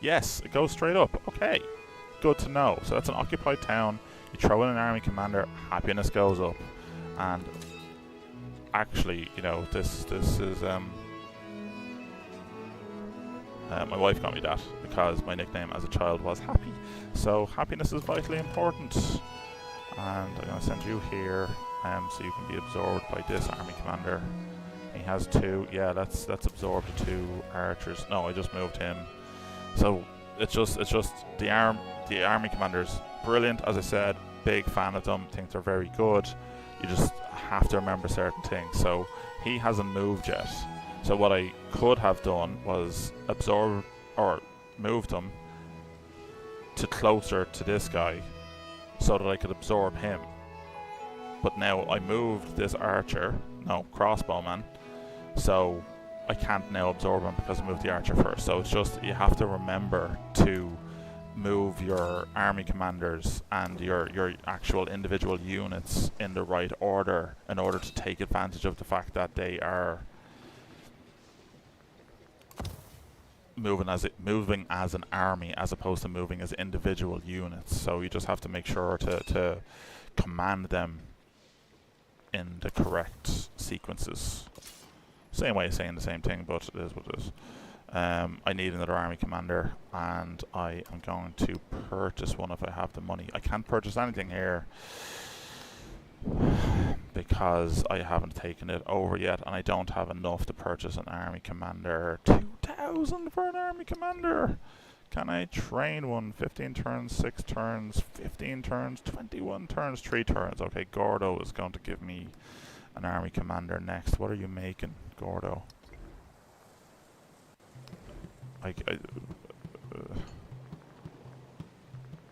Yes, it goes straight up. Okay, good to know. So that's an occupied town. You throw in an army commander, happiness goes up. And actually, you know, this is my wife got me that because my nickname as a child was Happy. So happiness is vitally important. And I'm going to send you here so you can be absorbed by this army commander. He has 2. Yeah, that's absorbed 2 archers. No, I just moved him. So it's just the army commanders. Brilliant, as I said. Big fan of them. Think they're very good. You just have to remember certain things. So he hasn't moved yet. So what I could have done was absorb or moved him to closer to this guy so that I could absorb him. But now I moved this archer, no, crossbowman, so I can't now absorb him because I moved the archer first. So it's just, you have to remember to move your army commanders and your actual individual units in the right order in order to take advantage of the fact that they are moving as an army as opposed to moving as individual units. So you just have to make sure to command them in the correct sequences. Same way of saying the same thing, but it is what it is. I need another army commander, and I am going to purchase one if I have the money. I can't purchase anything here because I haven't taken it over yet, and I don't have enough to purchase an army commander. 2,000 for an army commander! Can I train one? 15 turns, 6 turns, 15 turns, 21 turns, 3 turns. Okay, Gordo is going to give me an army commander next. What are you making, Gordo?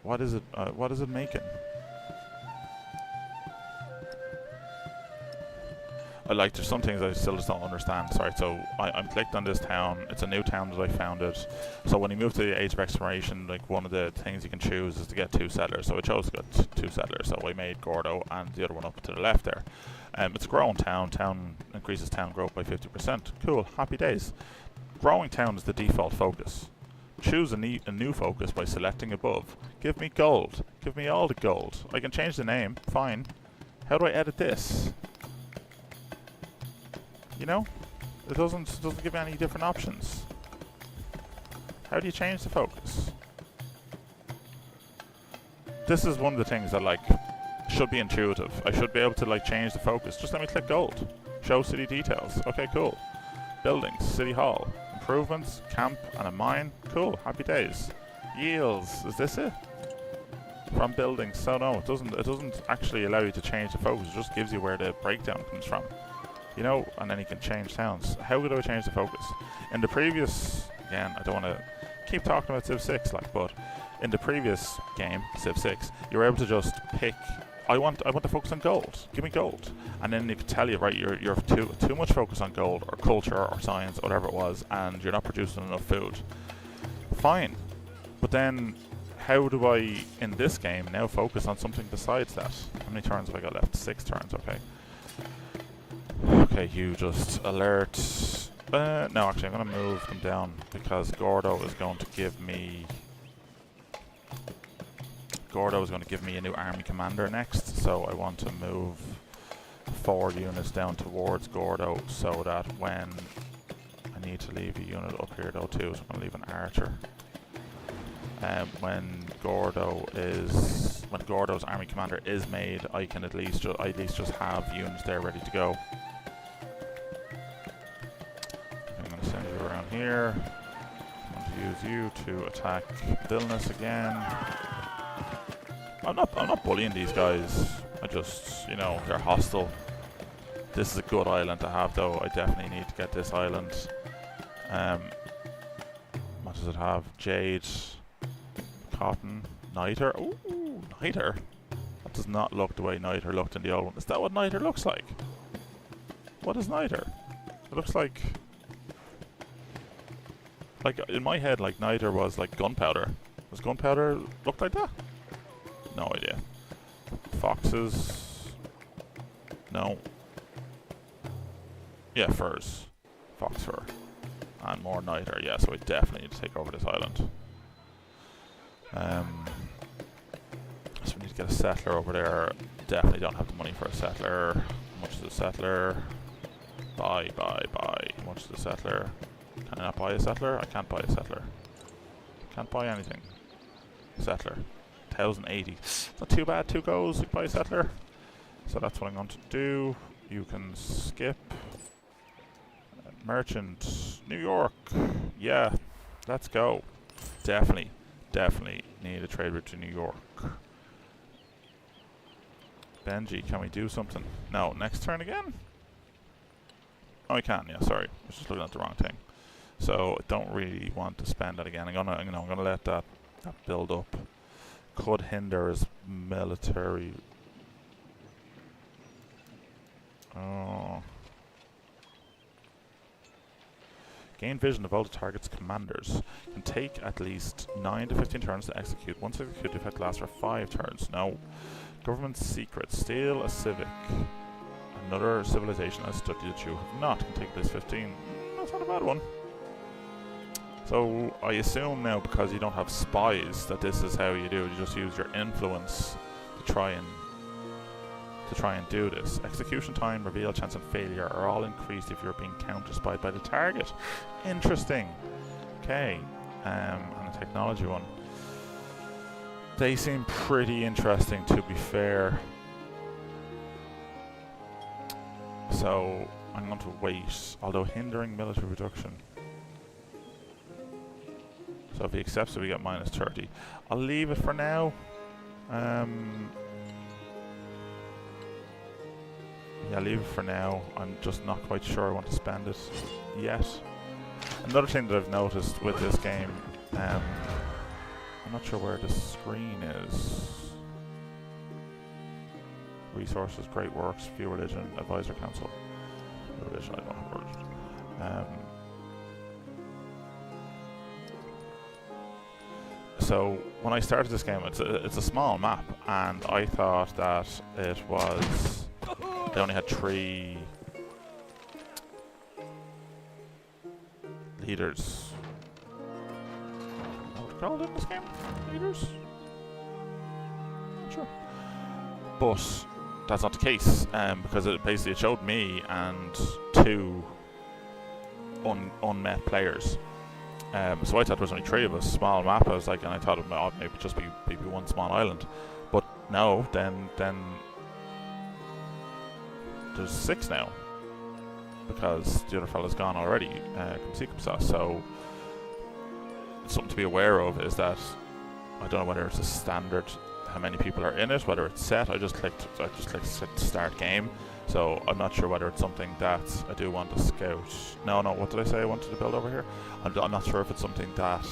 What is it? What is it making? There's some things I still just don't understand. Sorry, so I'm clicked on this town. It's a new town that I founded. So when you move to the Age of Exploration, like one of the things you can choose is to get 2 settlers. So I chose to get 2 settlers. So I made Gordo and the other one up to the left there. It's a growing town. Town increases town growth by 50%. Cool, happy days. Growing town is the default focus. Choose a new focus by selecting above. Give me gold. Give me all the gold. I can change the name. Fine. How do I edit this? You know, it doesn't give me any different options. How do you change the focus? This is one of the things that should be intuitive. I should be able to change the focus. Just let me click gold. Show city details. Okay, cool. Buildings, city hall, improvements, camp, and a mine. Cool, happy days. Yields, is this it? From buildings. So no, it doesn't actually allow you to change the focus. It just gives you where the breakdown comes from. You know, and then you can change towns. How do I change the focus? In the previous, again, I don't want to keep talking about Civ 6, but in the previous game, Civ 6, you were able to just pick, I want to focus on gold. Give me gold. And then you could tell you, right, you're too much focus on gold or culture or science or whatever it was, and you're not producing enough food. Fine. But then, how do I, in this game, now focus on something besides that? How many turns have I got left? 6 turns, okay. Okay, you just alert. No, actually, I'm going to move them down because Gordo is going to give me a new army commander next. So I want to move 4 units down towards Gordo so that when I need to leave a unit up here though too, so I'm going to leave an archer. When Gordo's army commander is made, I can at least just have units there ready to go. Here, I'm going to use you to attack Vilnius again. I'm not bullying these guys. I just, you know, they're hostile. This is a good island to have, though. I definitely need to get this island. What does it have? Jade, cotton, niter. Ooh, niter. That does not look the way niter looked in the old one. Is that what niter looks like? What is niter? It looks like in my head, niter was like gunpowder, Does gunpowder look like that? No idea. Foxes. No. Yeah, furs. Fox fur. And more niter, yeah, so we definitely need to take over this island. So we need to get a settler over there. Definitely don't have the money for a settler. How much is a settler? Buy. How much is a settler? Can I not buy a settler? I can't buy a settler. Can't buy anything. Settler. 1080. It's not too bad, 2 goes, we buy a settler. So that's what I'm going to do. You can skip. Merchant. New York. Yeah, let's go. Definitely need a trade route to New York. Benji, can we do something? No, next turn again? Oh, we can, yeah, sorry. I was just looking at the wrong thing. So, I don't really want to spend that again. I'm gonna let that build up. Could hinder his military. Oh. Gain vision of all the target's commanders. Can take at least 9 to 15 turns to execute. Once executed, the effect lasts for 5 turns. No. Government secret. Steal a civic. Another civilization has studied that you have not. Can take at least 15. That's not a bad one. So I assume now, because you don't have spies, that this is how you do it. You just use your influence to try and do this. Execution time, reveal chance and failure are all increased if you're being counter-spied by the target. Interesting. Okay. And a technology one. They seem pretty interesting, to be fair. So I'm going to wait, although hindering military reduction. So if he accepts it, we get minus 30. I'll leave it for now. Yeah, leave it for now. I'm just not quite sure I want to spend it yet. Another thing that I've noticed with this game, I'm not sure where the screen is. Resources, great works, few religion, advisor council. Religion, I don't have religion. So when I started this game, it's a small map, and I thought that it was. They only had 3 leaders. What are called in this game? Leaders? Not sure. But that's not the case, because it basically showed me and 2 unmet players. So I thought there was only 3 of us. Small map. I was like, and I thought it might maybe just be maybe one small island, but no. Then there's 6 now, because the other fella's gone already. So something to be aware of is that I don't know whether it's a standard, how many people are in it, whether it's set. I just clicked start game, so I'm not sure whether it's something that I do want to scout. No, what did I say I wanted to build over here? I'm not sure if it's something that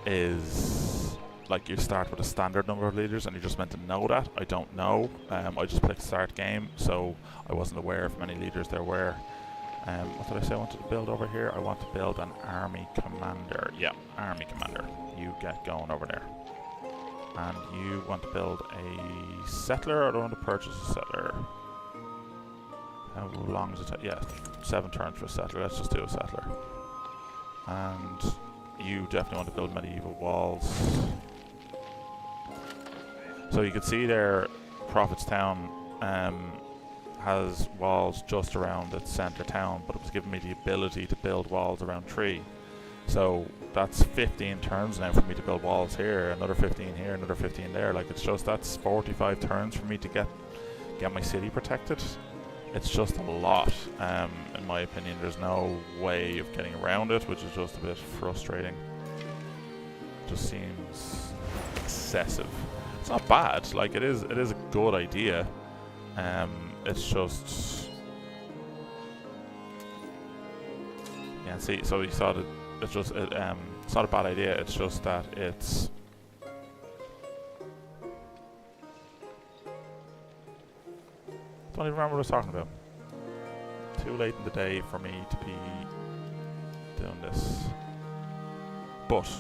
is like you start with a standard number of leaders and you're just meant to know that. I don't know. I just clicked start game, so I wasn't aware of how many leaders there were. What did I say I wanted to build over here? I want to build an army commander. Yeah, army commander. You get going over there. And you want to build a settler, or do I want to purchase a settler? How long does it take? Yeah, 7 turns for a settler. Let's just do a settler. And you definitely want to build medieval walls. So you can see there, Prophet's Town has walls just around its centre town, but it was giving me the ability to build walls around 3. So that's 15 turns now for me to build walls here, another 15 here, another 15 there. Like, it's just, that's 45 turns for me to get my city protected. It's just a lot. In my opinion, there's no way of getting around it, which is just a bit frustrating. Just seems excessive. It's not bad. Like, it is a good idea. It's just, yeah. See, so you saw that. It's just it's not a bad idea. It's just that it's. Don't even remember what I was talking about. Too late in the day for me to be doing this. But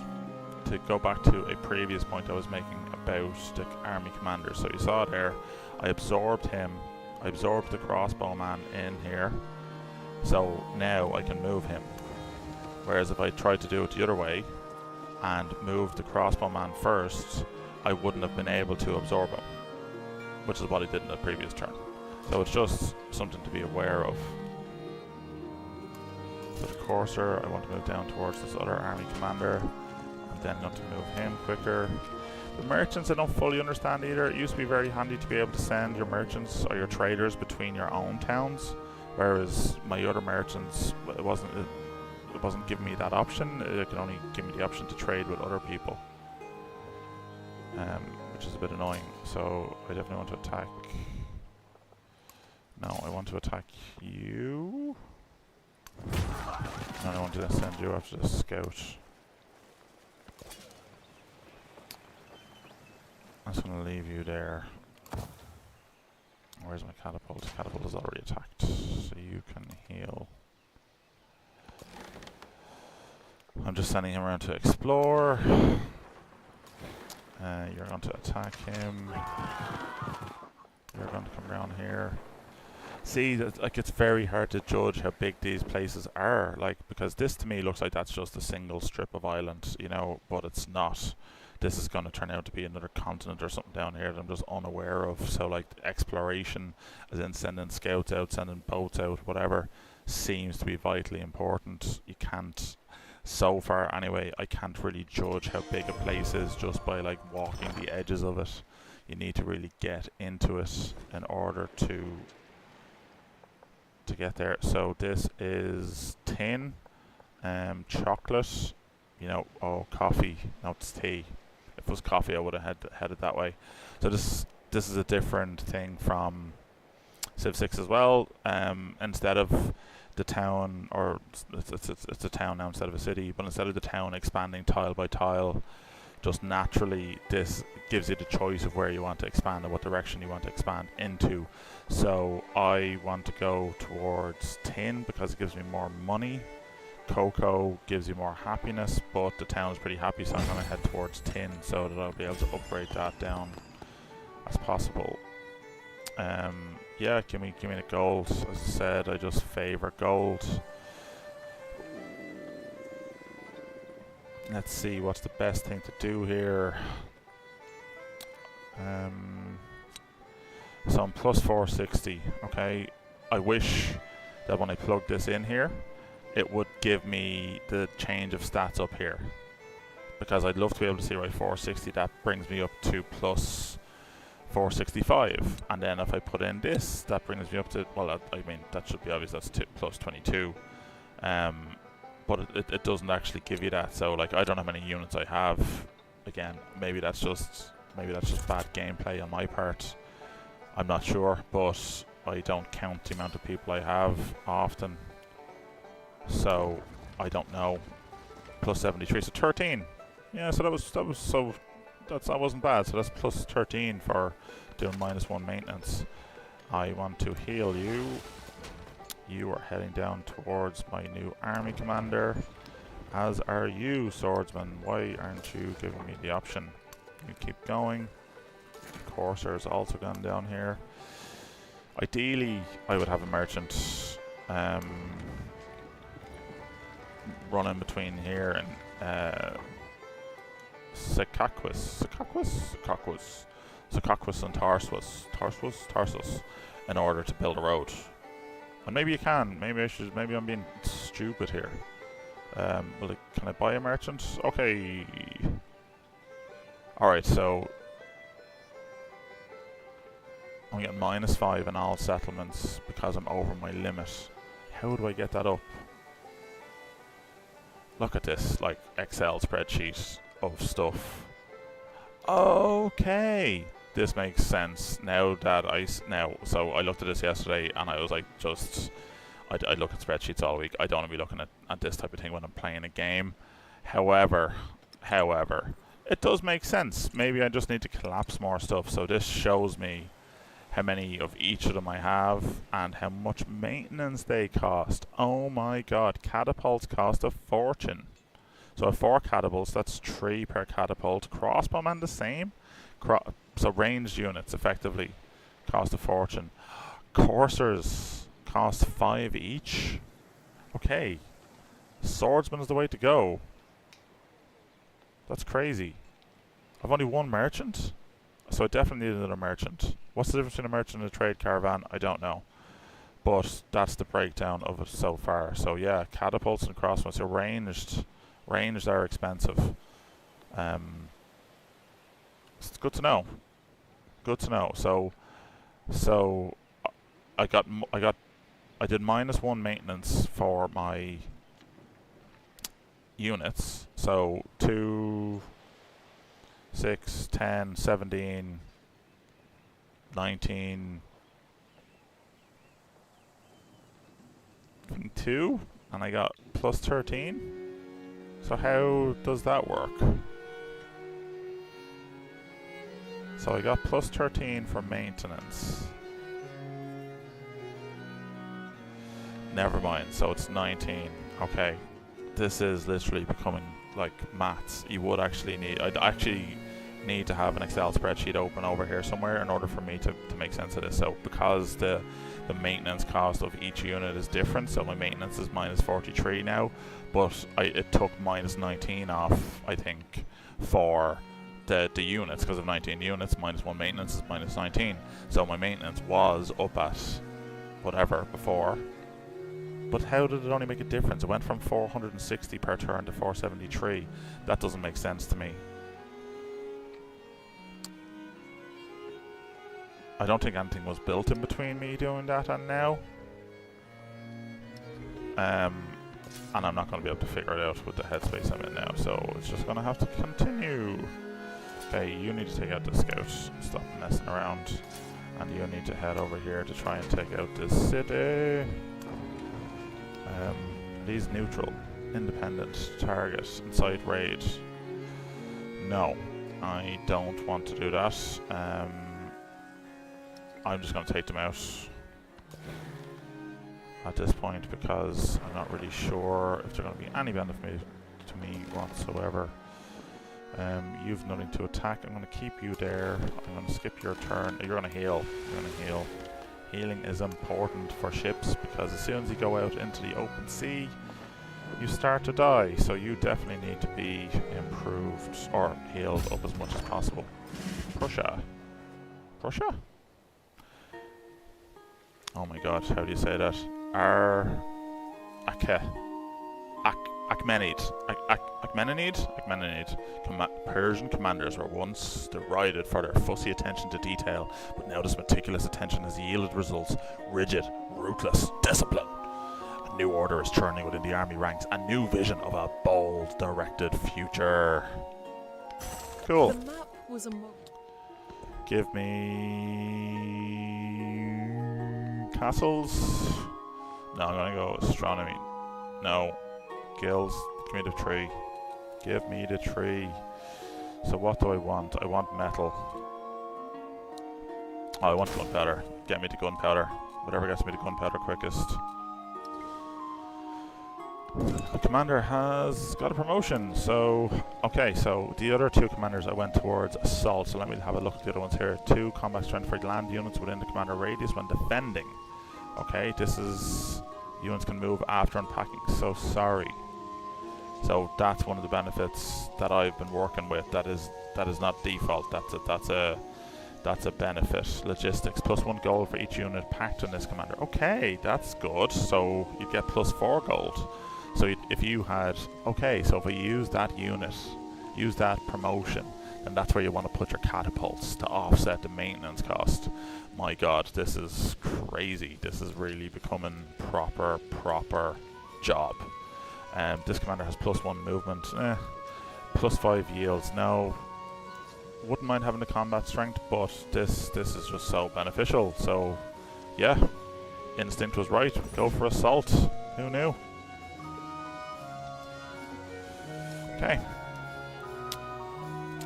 to go back to a previous point I was making about the army commander. So you saw there, I absorbed him. I absorbed the crossbowman in here. So now I can move him. Whereas if I tried to do it the other way and move the crossbowman first, I wouldn't have been able to absorb him, which is what I did in the previous turn. So it's just something to be aware of. So the courser, I want to move down towards this other army commander. I'm then going to move him quicker. The merchants I don't fully understand either. It used to be very handy to be able to send your merchants or your traders between your own towns, whereas my other merchants, it wasn't giving me that option. It could only give me the option to trade with other people, which is a bit annoying. So I definitely want to attack. No, I want to attack you. And I want to send you after the scout. I'm just going to leave you there. Where's my catapult? Catapult is already attacked, so you can heal. I'm just sending him around to explore. You're going to attack him. You're going to come around here. See, like, it's very hard to judge how big these places are, like, because this to me looks like that's just a single strip of island, you know, but it's not. This is going to turn out to be another continent or something down here that I'm just unaware of. So, like, exploration, as in sending scouts out, sending boats out, whatever, seems to be vitally important. You can't, so far anyway, I can't really judge how big a place is just by, like, walking the edges of it. You need to really get into it in order to get there. So this is tin, chocolate, you know, oh, coffee, no, it's tea. If it was coffee I would have headed that way. So this is a different thing from Civ 6 as well. Instead of the town, or it's a town now instead of a city, but instead of the town expanding tile by tile, just naturally this gives you the choice of where you want to expand and what direction you want to expand into. So I want to go towards tin because it gives me more money. Cocoa gives you more happiness, but the town is pretty happy, so I'm going to head towards tin so that I'll be able to upgrade that down as possible. Yeah, give me the gold. As I said, I just favour gold. Let's see what's the best thing to do here. So I'm plus 460. Okay, I wish that when I plug this in here, it would give me the change of stats up here, because I'd love to be able to see, right, 460. That brings me up to plus 465, and then if I put in this, that brings me up to, well, I mean, that should be obvious. That's plus 22. But it doesn't actually give you that. So, like, I don't know how many units I have. Again, maybe that's just bad gameplay on my part. I'm not sure, but I don't count the amount of people I have often. So I don't know. Plus 73, so 13. Yeah, so that wasn't bad. So that's plus 13 for doing -1 maintenance. I want to heal you. You are heading down towards my new army commander, as are you, swordsman. Why aren't you giving me the option? You keep going. Courser has also gone down here. Ideally, I would have a merchant running between here and Secaucus and Tarsus in order to build a road. And maybe you can. Maybe I'm being stupid here. Can I buy a merchant? Okay. Alright, so I'm getting -5 in all settlements because I'm over my limit. How do I get that up? Look at this, like, Excel spreadsheet of stuff. Okay, this makes sense now that so I looked at this yesterday and I was like, I look at spreadsheets all week. I don't want to be looking at this type of thing when I'm playing a game. However, it does make sense. Maybe I just need to collapse more stuff. So this shows me how many of each of them I have and how much maintenance they cost. Oh my god, catapults cost a fortune. So I have 4 catapults, that's 3 per catapult. Crossbowmen the same. So ranged units effectively cost a fortune. Coursers cost 5 each. Okay. Swordsman is the way to go. That's crazy. I've only 1 merchant, so I definitely need another merchant. What's the difference between a merchant and a trade caravan? I don't know. But that's the breakdown of it so far. So yeah, catapults and crossbows. So ranged are expensive. It's good to know. Good to know. So I did -1 maintenance for my units. So 2, 6, 10, 17, 19, 22, and I got plus 13. So how does that work? So I got plus 13 for maintenance. Never mind, so it's 19. Okay. This is literally becoming like maths. I'd actually need to have an Excel spreadsheet open over here somewhere in order for me to make sense of this. So because the maintenance cost of each unit is different, so my maintenance is -43 now, but it took -19 off, I think, for the units, because of 19 units, -1 maintenance is -19. So my maintenance was up at whatever before. But how did it only make a difference? It went from 460 per turn to 473. That doesn't make sense to me. I don't think anything was built in between me doing that and now. And I'm not going to be able to figure it out with the headspace I'm in now, so it's just going to have to continue. Okay, you need to take out the scout. Stop messing around. And you need to head over here to try and take out this city. These neutral, independent, target, inside raid. No, I don't want to do that. I'm just going to take them out at this point because I'm not really sure if they're going to be any benefit to me whatsoever. You've nothing to attack. I'm going to keep you there. I'm going to skip your turn. You're going to heal. You're going to heal. Healing is important for ships because as soon as you go out into the open sea, you start to die. So you definitely need to be improved or healed up as much as possible. Prussia. Prussia? Oh my god, how do you say that? Achaemenid. Persian commanders were once derided for their fussy attention to detail, but now this meticulous attention has yielded results. Rigid, ruthless discipline. A new order is churning within the army ranks. A new vision of a bold, directed future. Cool. The map was a Give me castles. No, I'm gonna go astronomy. No. Guilds. Give me the tree. Give me the tree. So what do I want? I want metal. Oh, I want gunpowder. Get me the gunpowder. Whatever gets me the gunpowder quickest. The commander has got a promotion. So, okay, so the other 2 commanders I went towards assault. So let me have a look at the other ones here. 2 combat strength for land units within the commander radius when defending. Okay, this is... Units can move after unpacking. So sorry. So that's one of the benefits that I've been working with. That is not default. That's a benefit. Logistics +1 gold for each unit packed in this commander. Okay, that's good. So you get +4 gold. So if you had so if I use that unit, use that promotion, then that's where you want to put your catapults to offset the maintenance cost. My god, this is crazy. This is really becoming proper job. This commander has +1 movement. +5 yields. No. Wouldn't mind having the combat strength, but this is just so beneficial. So, yeah. Instinct was right. Go for assault. Who knew? Okay.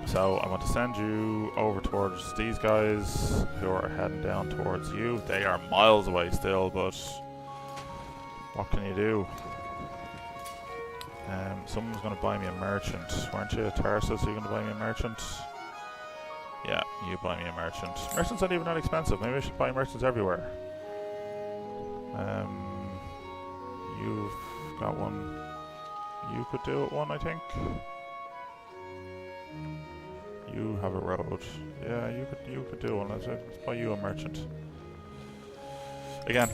So, I want to send you over towards these guys who are heading down towards you. They are miles away still, but what can you do? Someone's going to buy me a merchant, weren't you? Xerces, are you going to buy me a merchant? Yeah, you buy me a merchant. Merchants aren't even that expensive. Maybe I should buy merchants everywhere. You've got one. You could do it one, I think. You have a road. Yeah, you could do one. Let's buy you a merchant. Again,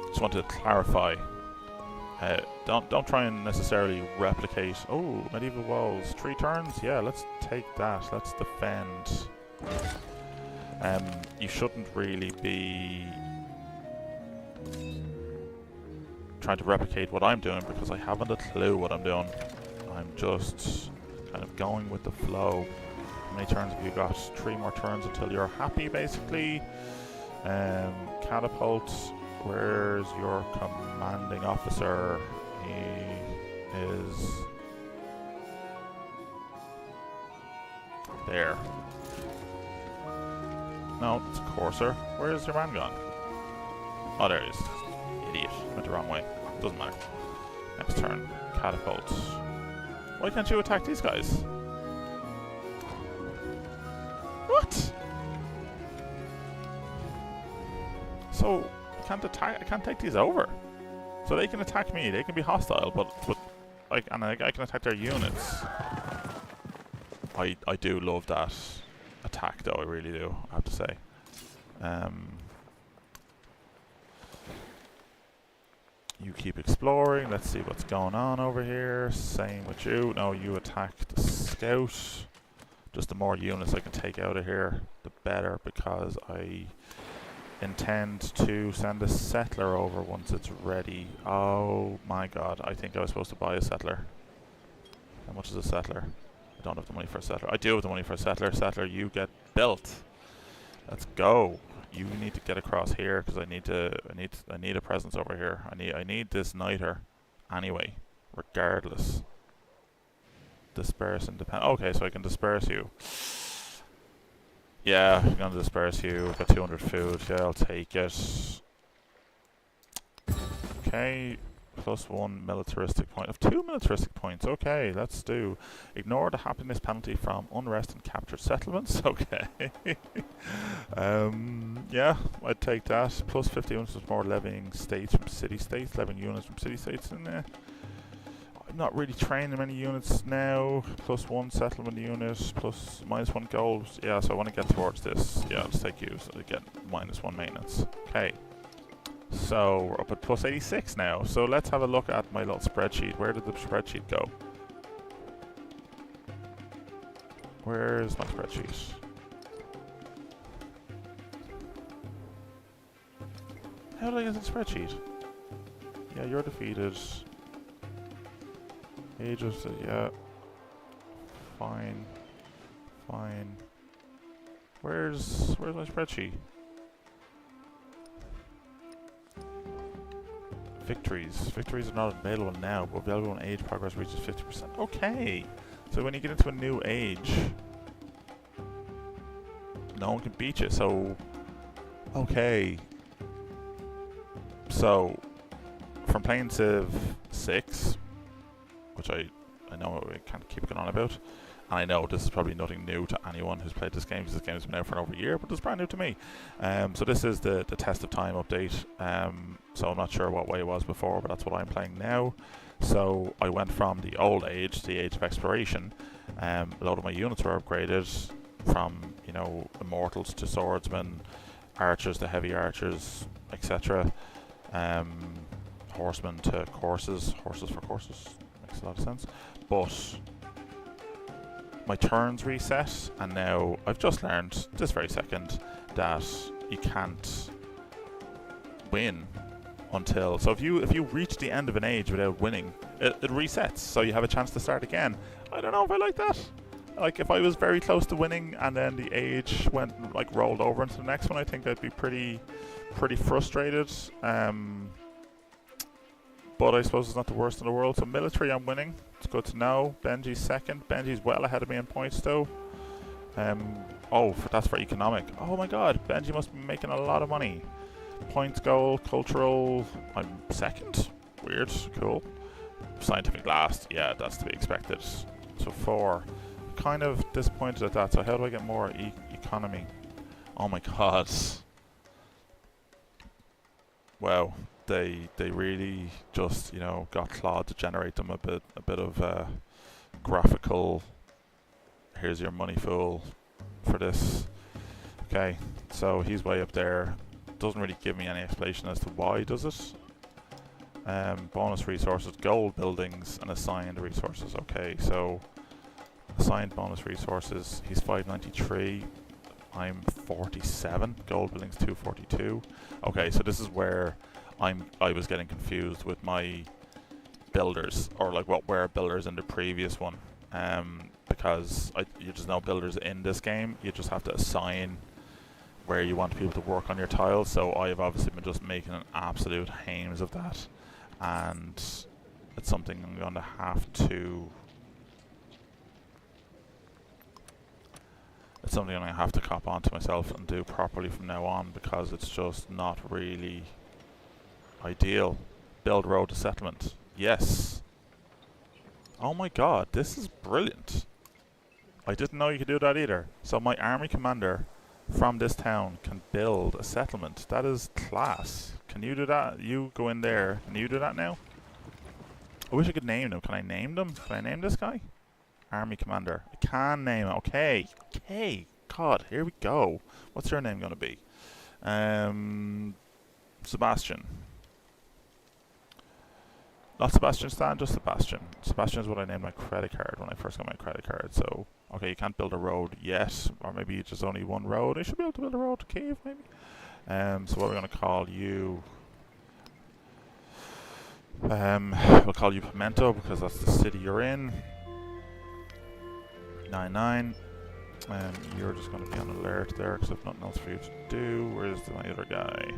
just wanted to clarify. Don't try and necessarily replicate. Oh, medieval walls, 3 turns. Yeah, let's take that. Let's defend. You shouldn't really be trying to replicate what I'm doing because I haven't a clue what I'm doing. I'm just kind of going with the flow. How many turns have you got? 3 more turns until you're happy, basically. Catapult. Where's your commanding officer? He is there. No, it's a courser. Where's your man gone? Oh, there he is. Idiot. Went the wrong way. Doesn't matter. Next turn. Catapult. Why can't you attack these guys? What? So I can't take these over. So they can attack me. They can be hostile, but I can attack their units. I do love that attack, though. I really do. I have to say. You keep exploring. Let's see what's going on over here. Same with you. No, you attack the scout. Just the more units I can take out of here, the better, because I intend to send a settler over once it's ready. Oh my god, I think I was supposed to buy a settler. How much is a settler? I don't have the money for a settler. I do have the money for a settler. Settler, you get built. Let's go. You need to get across here because I need a presence over here. I need this niter anyway, regardless. Disperse and depend. Okay, so I can disperse you. Yeah, I'm gonna disperse you. I've got 200 food. Yeah, I'll take it. Okay, +1 militaristic point. I have 2 militaristic points. Okay, let's do. Ignore the happiness penalty from unrest and captured settlements. Okay. Yeah, I'd take that. +50 units more levying states from city states. Levying units from city states. And I'm not really training many units now. +1 settlement unit, -1 gold. Yeah, so I want to get towards this. Yeah, let's take you so I get -1 maintenance. Okay. So we're up at +86 now. So let's have a look at my little spreadsheet. Where did the spreadsheet go? Where's my spreadsheet? How did I get the spreadsheet? Yeah, you're defeated. Ages, yeah. Fine. Fine. Where's my spreadsheet? Victories. Victories are not available now, but available when age progress reaches 50%. Okay. So when you get into a new age, no one can beat you. So, okay. So, from playing Civ 6, which I know I can't keep going on about, and I know this is probably nothing new to anyone who's played this game, because this game has been out for over a year, but it's brand new to me. So this is the Test of Time update, so I'm not sure what way it was before, but that's what I'm playing now. So I went from the old age to the age of exploration. A lot of my units were upgraded from, you know, immortals to swordsmen, archers to heavy archers, etc. Horsemen to courses, horses for courses, makes a lot of sense. But my turns reset, and now I've just learned this very second that you can't win until, so if you reach the end of an age without winning, it resets, so you have a chance to start again. I don't know if I like that. Like, if I was very close to winning and then the age went, like, rolled over into the next one, I think I'd be pretty frustrated. But I suppose it's not the worst in the world. So military, I'm winning. It's good to know. Benji's second. Benji's well ahead of me in points, though. That's for economic. Oh my god, Benji must be making a lot of money. Points, goal, cultural. I'm second. Weird. Cool. Scientific last. Yeah, that's to be expected. So 4. Kind of disappointed at that. So how do I get more economy? Oh my god. Wow. They really just, you know, got Claude to generate them a bit of graphical. Here's your money fool for this. Okay, so he's way up there. Doesn't really give me any explanation as to why does it. Bonus resources, gold buildings, and assigned resources. Okay, so assigned bonus resources. He's 593. I'm 47. Gold buildings 242. Okay, so this is where I was getting confused with my builders, or like what were builders in the previous one. Because you just know builders in this game. You just have to assign where you want people to work on your tiles. So I have obviously been just making an absolute hames of that, and it's something I'm going to have to. It's something I'm going to have to cop onto myself and do properly from now on, because it's just not really ideal. Build road to settlement. Yes. Oh my god, this is brilliant. I didn't know you could do that either. So my army commander from this town can build a settlement. That is class. Can you do that? You go in there. Can you do that now? I wish I could name them. Can I name them? Can I name this guy? Army commander. I can name him. Okay. Okay. God, here we go. What's your name going to be? Sebastian. Not Sebastian Stan, just Sebastian. Sebastian is what I named my credit card when I first got my credit card. So, okay, you can't build a road yet, or maybe it's just only one road. I should be able to build a road to Kiev, maybe. So what we're going to call you? We'll call you Pimento because that's the city you're in. 99. You're just going to be on alert there because I've nothing else for you to do. Where's my other guy?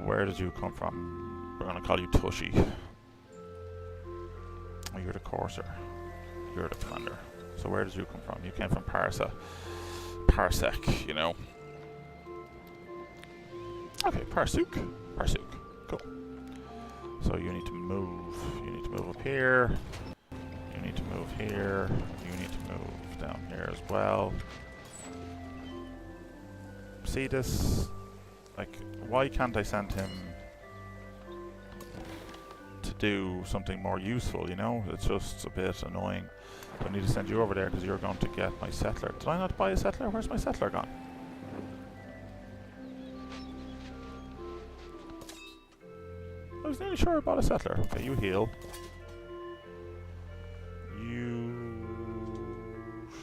Where did you come from? We're going to call you Tushy. Oh, you're the courser. You're the commander. So where did you come from? You came from Parsec, you know. Okay, Parsuk. Parsuk. Cool. So you need to move. You need to move up here. You need to move here. You need to move down here as well. See this? Like, why can't I send him to do something more useful, you know? It's just a bit annoying. I need to send you over there because you're going to get my settler. Did I not buy a settler? Where's my settler gone? I was nearly sure I bought a settler. Okay, you heal. You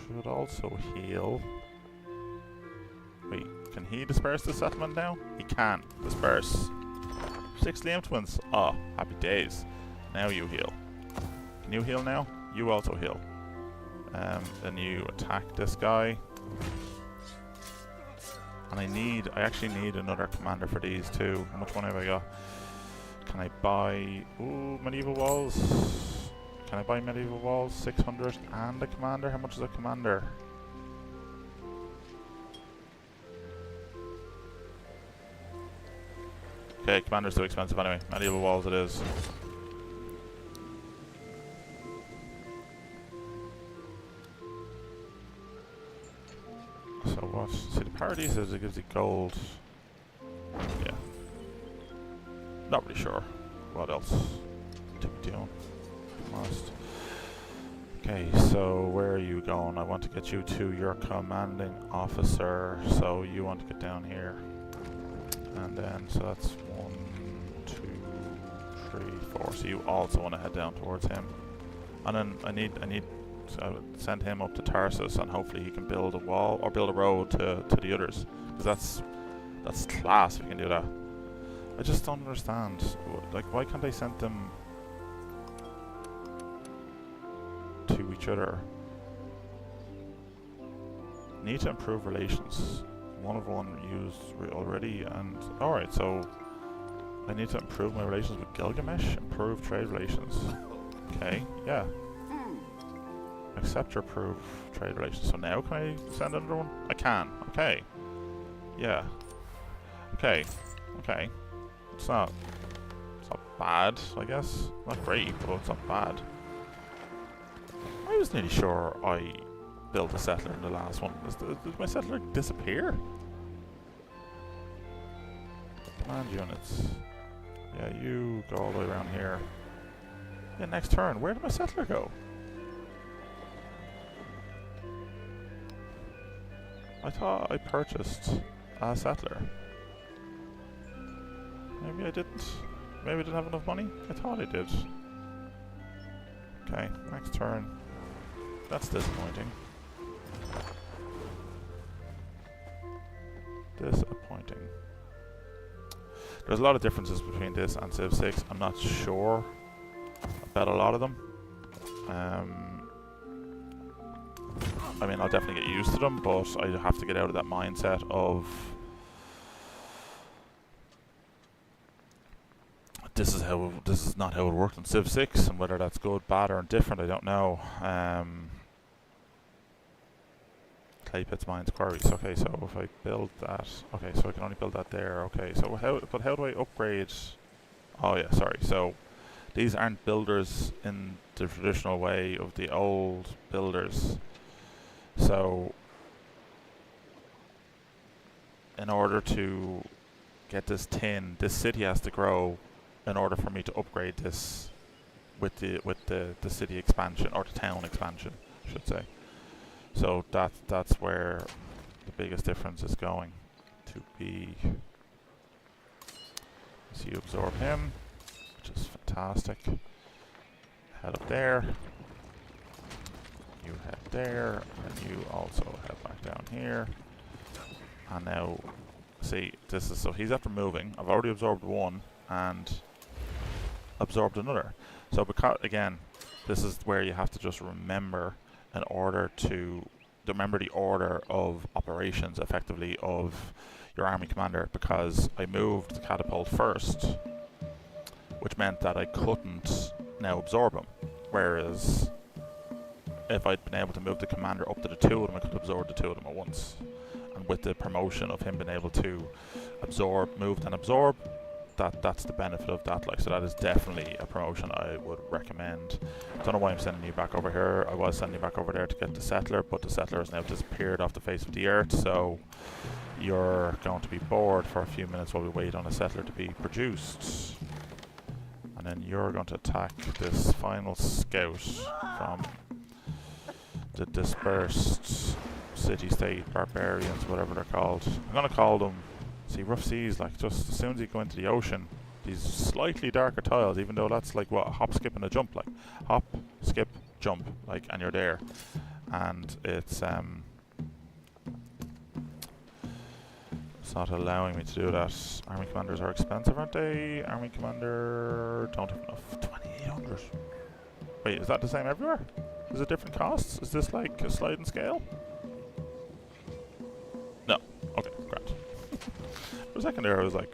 should also heal. Wait, can he disperse the settlement now? He can disperse. 6 Liam twins. Oh, happy days. Now you heal. Can you heal now? You also heal. Then you attack this guy. And I actually need another commander for these too. How much money have I got? Can I buy... Ooh, medieval walls. Can I buy medieval walls? 600 and a commander? How much is a commander? Okay, commander's too expensive anyway. Medieval walls it is. So what? See, the parity says it gives you gold. Yeah. Not really sure what else to be doing. Honest. Okay, so where are you going? I want to get you to your commanding officer. So you want to get down here. And then, so that's 1, 2, 3, 4. So you also want to head down towards him. And then I need to send him up to Xerces, and hopefully he can build a wall or build a road to the others. Because that's class if you can do that. I just don't understand. Like, why can't I send them to each other? Need to improve relations. One used already, and alright, so I need to improve my relations with Gilgamesh. Improve trade relations. Okay, yeah. Accept or approve trade relations. So now can I send another one? I can. Okay. Yeah. Okay. Okay. It's not bad, I guess. Not great, but it's not bad. I was nearly sure I built a settler in the last one. Did my settler disappear? Command units. Yeah, you go all the way around here. Yeah, next turn. Where did my settler go? I thought I purchased a settler. Maybe I didn't. Maybe I didn't have enough money? I thought I did. Okay, next turn. That's disappointing. Disappointing. There's a lot of differences between this and Civ 6. I'm not sure about a lot of them. I mean, I'll definitely get used to them, but I have to get out of that mindset of this is not how it worked in Civ 6, and whether that's good, bad, or indifferent, I don't know. Clay pits, mines, quarries. Okay, so if I build that, okay, so I can only build that there. Okay, so how do I upgrade? Oh yeah, sorry. So these aren't builders in the traditional way of the old builders. So in order to get this tin, this city has to grow in order for me to upgrade this with the city expansion, or the town expansion, I should say. So that's where the biggest difference is going to be. So you absorb him, which is fantastic. Head up there. You head there, and you also head back down here. And now, see, this is, so he's after moving. I've already absorbed one and absorbed another. So because, again, this is where you have to just remember in order to remember the order of operations effectively of your army commander, because I moved the catapult first, which meant that I couldn't now absorb him. Whereas if I'd been able to move the commander up to the two of them, I could absorb the two of them at once. And with the promotion of him being able to absorb, move, and absorb, that's the benefit of that. Like, so that is definitely a promotion I would recommend. Don't know why I'm sending you back over here. I was sending you back over there to get the settler, but the settler has now disappeared off the face of the earth, so you're going to be bored for a few minutes while we wait on a settler to be produced. And then you're going to attack this final scout from the dispersed city-state barbarians, whatever they're called. I'm going to call them, see, rough seas, like, just as soon as you go into the ocean, these slightly darker tiles, even though that's like, what, a hop, skip, and a jump, like, hop, skip, jump, like, and you're there. And it's not allowing me to do that. Army commanders are expensive, aren't they? Army commander, don't have enough. 2,800. Wait, is that the same everywhere? Is it different costs? Is this like a sliding scale? No. Okay, great. For a second there I was like,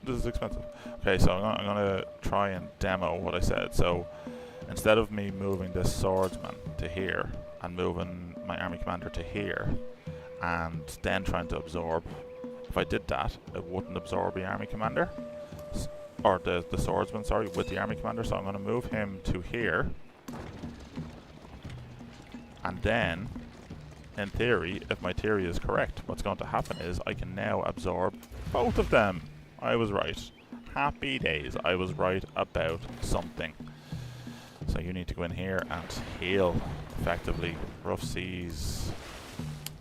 this is expensive. Okay, so I'm gonna try and demo what I said. So instead of me moving this swordsman to here and moving my army commander to here and then trying to absorb, if I did that, it wouldn't absorb the army commander. Or the swordsman, sorry, with the army commander. So I'm going to move him to here. And then, in theory, if my theory is correct, what's going to happen is I can now absorb both of them. I was right. Happy days. I was right about something. So you need to go in here and heal effectively. Rough seas.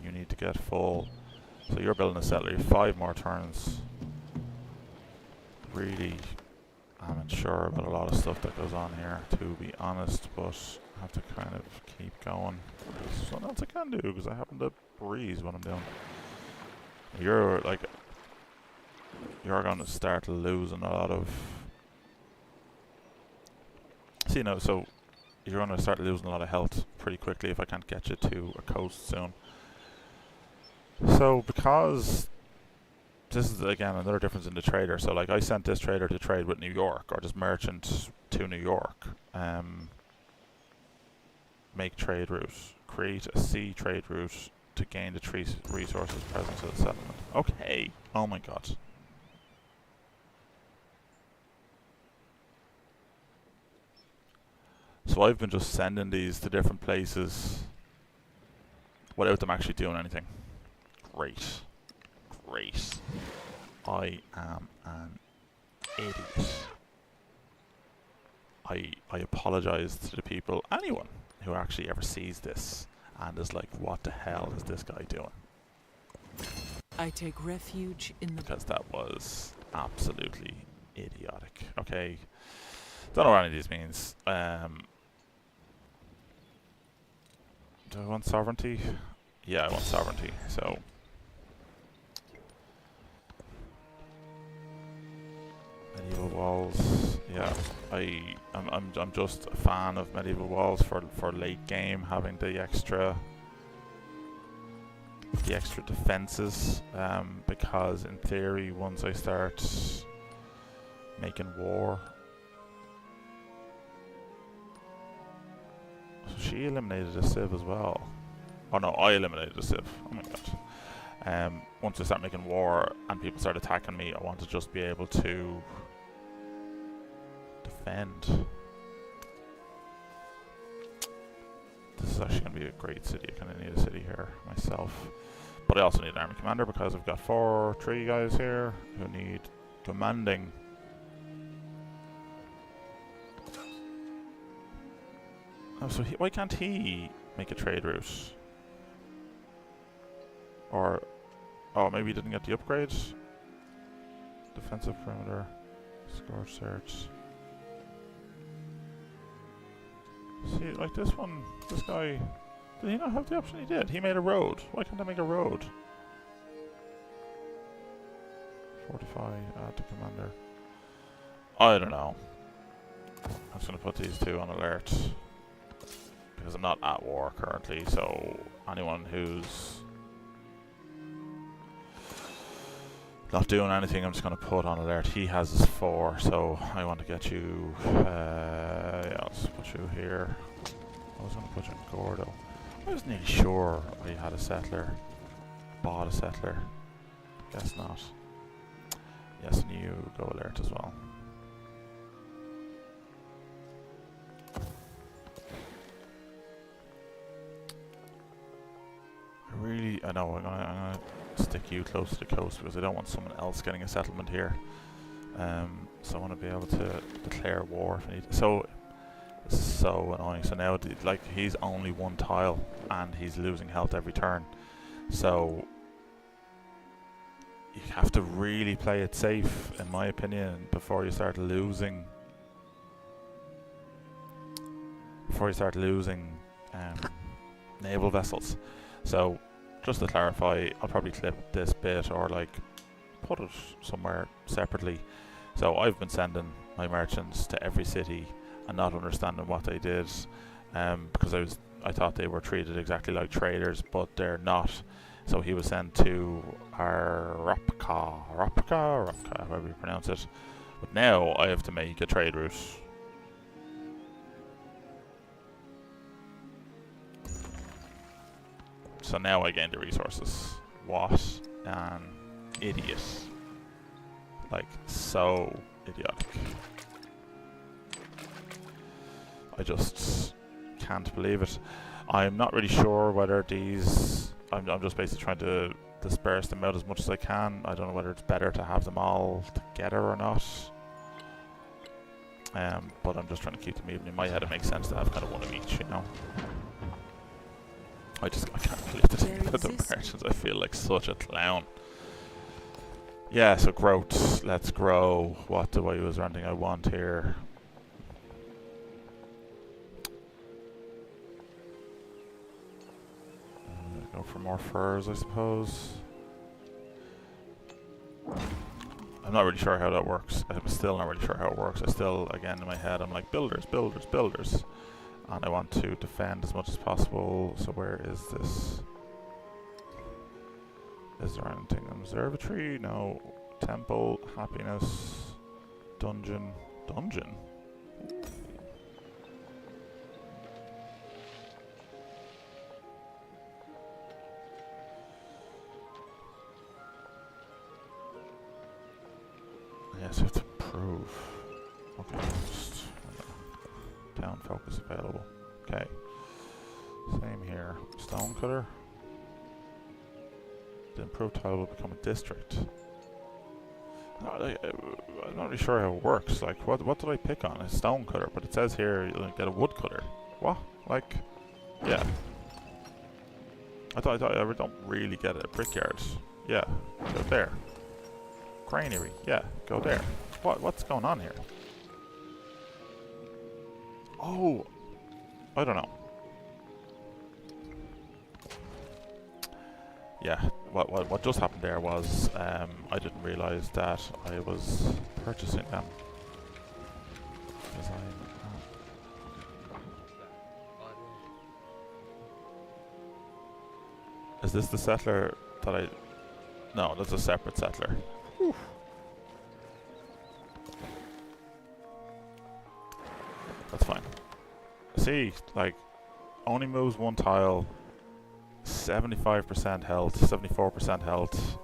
You need to get full. So you're building a settler. You have 5 more turns. Really, I'm unsure about a lot of stuff that goes on here, to be honest, but I have to kind of keep going. There's something else I can do, because I happen to breeze what I'm doing. You're like, you're going to start losing a lot of, see, no, so you're going to start losing a lot of health pretty quickly if I can't get you to a coast soon. So because this is, again, another difference in the trader. So, like, I sent this trader to trade with New York, or this merchant to New York. Make trade route. Create a sea trade route to gain the 3 resources present to the settlement. Okay. Oh my god. So I've been just sending these to different places without them actually doing anything. Great. Great. I am an idiot. I apologise to the people, anyone who actually ever sees this and is like, what the hell is this guy doing? I take refuge in the... Because that was absolutely idiotic. Okay. Don't know what any of these means. Do I want sovereignty? Yeah, I want sovereignty, so... Medieval walls. Yeah, I'm just a fan of medieval walls for late game, having the extra defenses, because in theory once I start making war, so she eliminated a civ as well. Oh no, I eliminated a civ. Oh my god. Once I start making war and people start attacking me, I want to just be able to defend. This is actually going to be a great city. I kind of need a city here myself. But I also need an army commander because I've got 3 guys here who need commanding. Oh, so why can't he make a trade route? Or, oh, maybe he didn't get the upgrade. Defensive perimeter, scorch search. See, like this one, this guy, did he not have the option? He did. He made a road. Why can't I make a road? Fortify, add to commander. I don't know. I'm just going to put these 2 on alert. Because I'm not at war currently, so anyone who's not doing anything, I'm just going to put on alert. He has his 4, so I want to get you, yeah, I'll just put you here. I was going to put you in Gordo. I was nearly sure I had a settler, bought a settler. Guess not. Yes, and you go alert as well. I know, I'm gonna stick you close to the coast because I don't want someone else getting a settlement here. So I want to be able to declare war if I need to. So this is so annoying. So now, like, he's only 1 tile and he's losing health every turn. So you have to really play it safe, in my opinion, before you start losing. Naval vessels. So just to clarify, I'll probably clip this bit or like put it somewhere separately. So I've been sending my merchants to every city and not understanding what they did, because I thought they were treated exactly like traders, but they're not. So he was sent to Rapka, however you pronounce it. But now I have to make a trade route. So now I gain the resources. What an idiot. Like, so idiotic. I just can't believe it. I'm not really sure whether these... I'm just basically trying to disperse them out as much as I can. I don't know whether it's better to have them all together or not. But I'm just trying to keep them even. In my head it makes sense to have kind of 1 of each, you know. I can't believe the thing about the merchants. I feel like such a clown. Yeah, so growth. Let's grow. What do I was anything I want here? Go for more furs, I suppose. I'm not really sure how that works. I'm still not really sure how it works. I still, again, in my head, I'm like, builders, builders, builders. And I want to defend as much as possible. So where is this? Is there anything? Observatory? No. Temple. Happiness. Dungeon. Dungeon? Yes, I have to prove. Okay, just Town focus available. Okay. Same here. Stone cutter. The improved tile will become a district. I'm not really sure how it works. Like, what did I pick on? A stone cutter, but it says here you'll get a wood cutter. What? Like, yeah. I don't really get it. A brickyard. Yeah, go there. Granary. Yeah, go there. What's going on here? Oh, I don't know. Yeah, what just happened there was I didn't realise that I was purchasing them. Because is this the settler that I... No, that's a separate settler. Whew. That's fine. See, like, only moves one tile, 75% health, 74% health.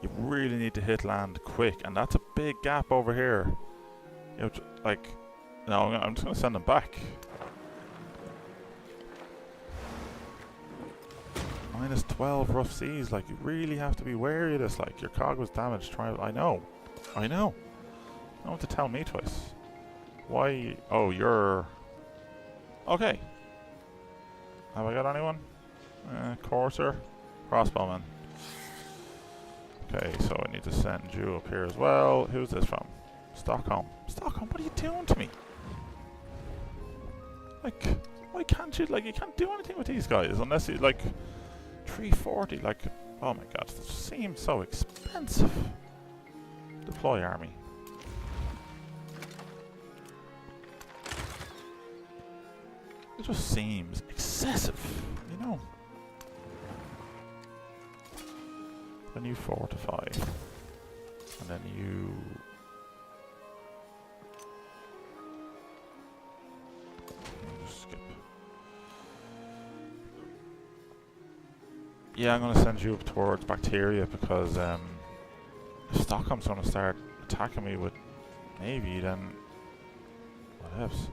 You really need to hit land quick, and that's a big gap over here. You know, like, no, I'm just going to send them back. Minus 12 rough seas, like, you really have to be wary of this. Like, your cog was damaged. I know. You don't have to tell me twice. Why? Oh, you're... Okay. Have I got anyone? Courser? Crossbowman. Okay, so I need to send you up here as well. Who's this from? Stockholm. Stockholm, what are you doing to me? Like, why can't you, like, you can't do anything with these guys unless you, like, 340, like, oh my god, this seems so expensive. Deploy army. It just seems excessive, you know. Then you fortify. And then you... Just skip. Yeah, I'm going to send you up towards bacteria because if Stockholm's going to start attacking me with navy, then what else?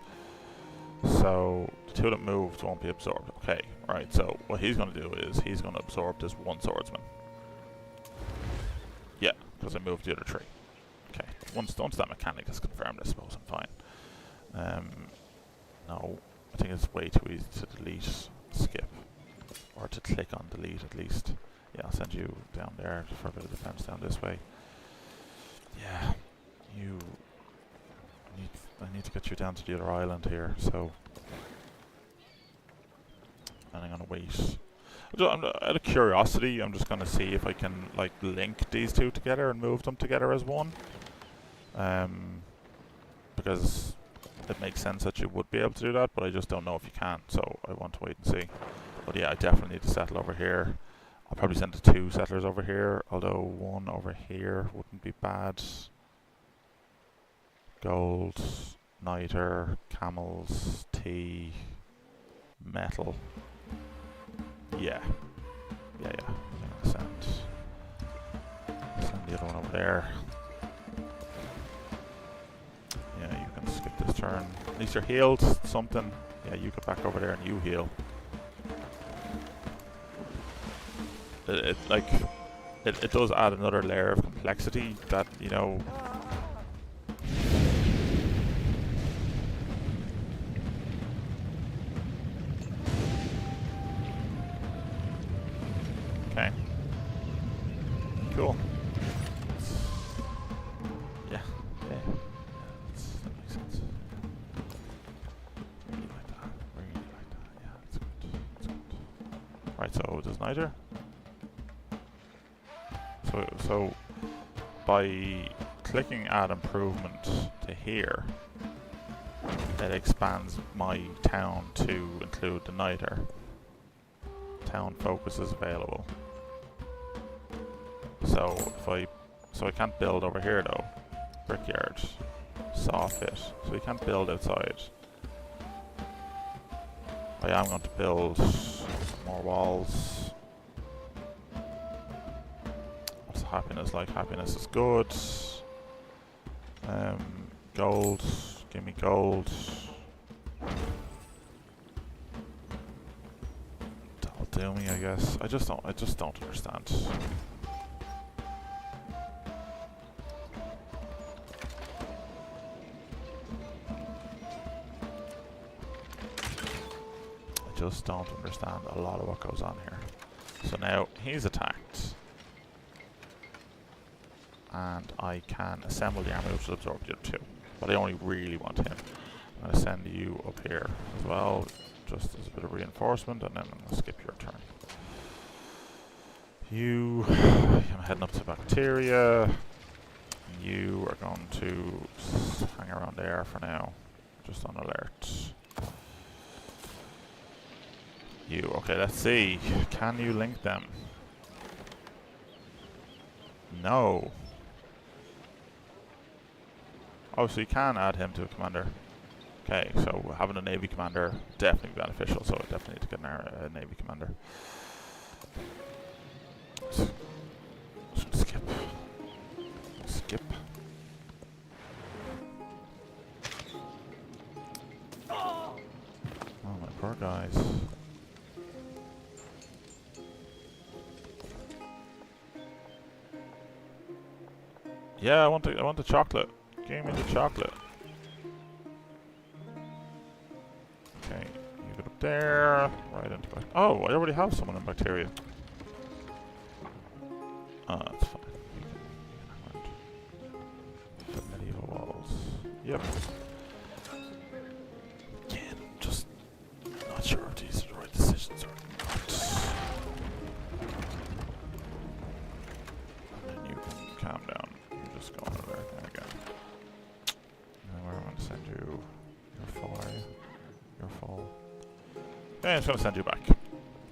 So the two that moved won't be absorbed. Okay, right. So what he's going to do is he's going to absorb this one swordsman. Yeah, because I moved the other three. Okay, once that mechanic is confirmed, I suppose I'm fine. No, I think it's way too easy to delete, skip, or to click on delete at least. Yeah, I'll send you down there for a bit of defense down this way. Yeah, I need to get you down to the other island here, so... And I'm gonna wait. Out of curiosity, I'm just gonna see if I can, like, link these two together and move them together as one. Because it makes sense that you would be able to do that, but I just don't know if you can, so I want to wait and see. But yeah, I definitely need to settle over here. I'll probably send the 2 settlers over here, although one over here wouldn't be bad. Gold, niter, camels, tea, metal. Yeah. I'm gonna send the other one over there. Yeah, you can skip this turn. At least you're healed, something. Yeah, you get back over there and you heal. It does add another layer of complexity that, you know... Okay. Cool. Yeah. That makes sense. Really like that. Yeah, that's good. Right, so does niter? So by clicking add improvement to here, it expands my town to include the niter. Town focus is available. So I can't build over here though. Brickyard, saw pit. So we can't build outside. I am going to build more walls. Happiness, like happiness is good. Gold, give me gold. do me, I guess. I just don't understand. I just don't understand a lot of what goes on here. So now he's attacked. And I can assemble the army which will absorb the other two. But I only really want him. I'm going to send you up here as well, just as a bit of reinforcement, and then I'm going to skip your turn. I'm heading up to bacteria. You are going to hang around there for now, just on alert. Okay, let's see. Can you link them? No. Oh, so you can add him to a commander. Okay, so having a Navy commander definitely beneficial, so I definitely need to get a Navy commander. Skip. Skip. Oh, my poor guys. Yeah, I want the chocolate. Give me the chocolate. Okay, you get up there, right into back. Oh, I already have someone in bacteria. Oh, that's fine. You can the medieval walls. Yep. Again, just not sure if these are the right decisions or not. And then you can calm down. You just go on there again. And where am I going to send you? You're full, are you? You're full. Okay, I'm just going to send you back.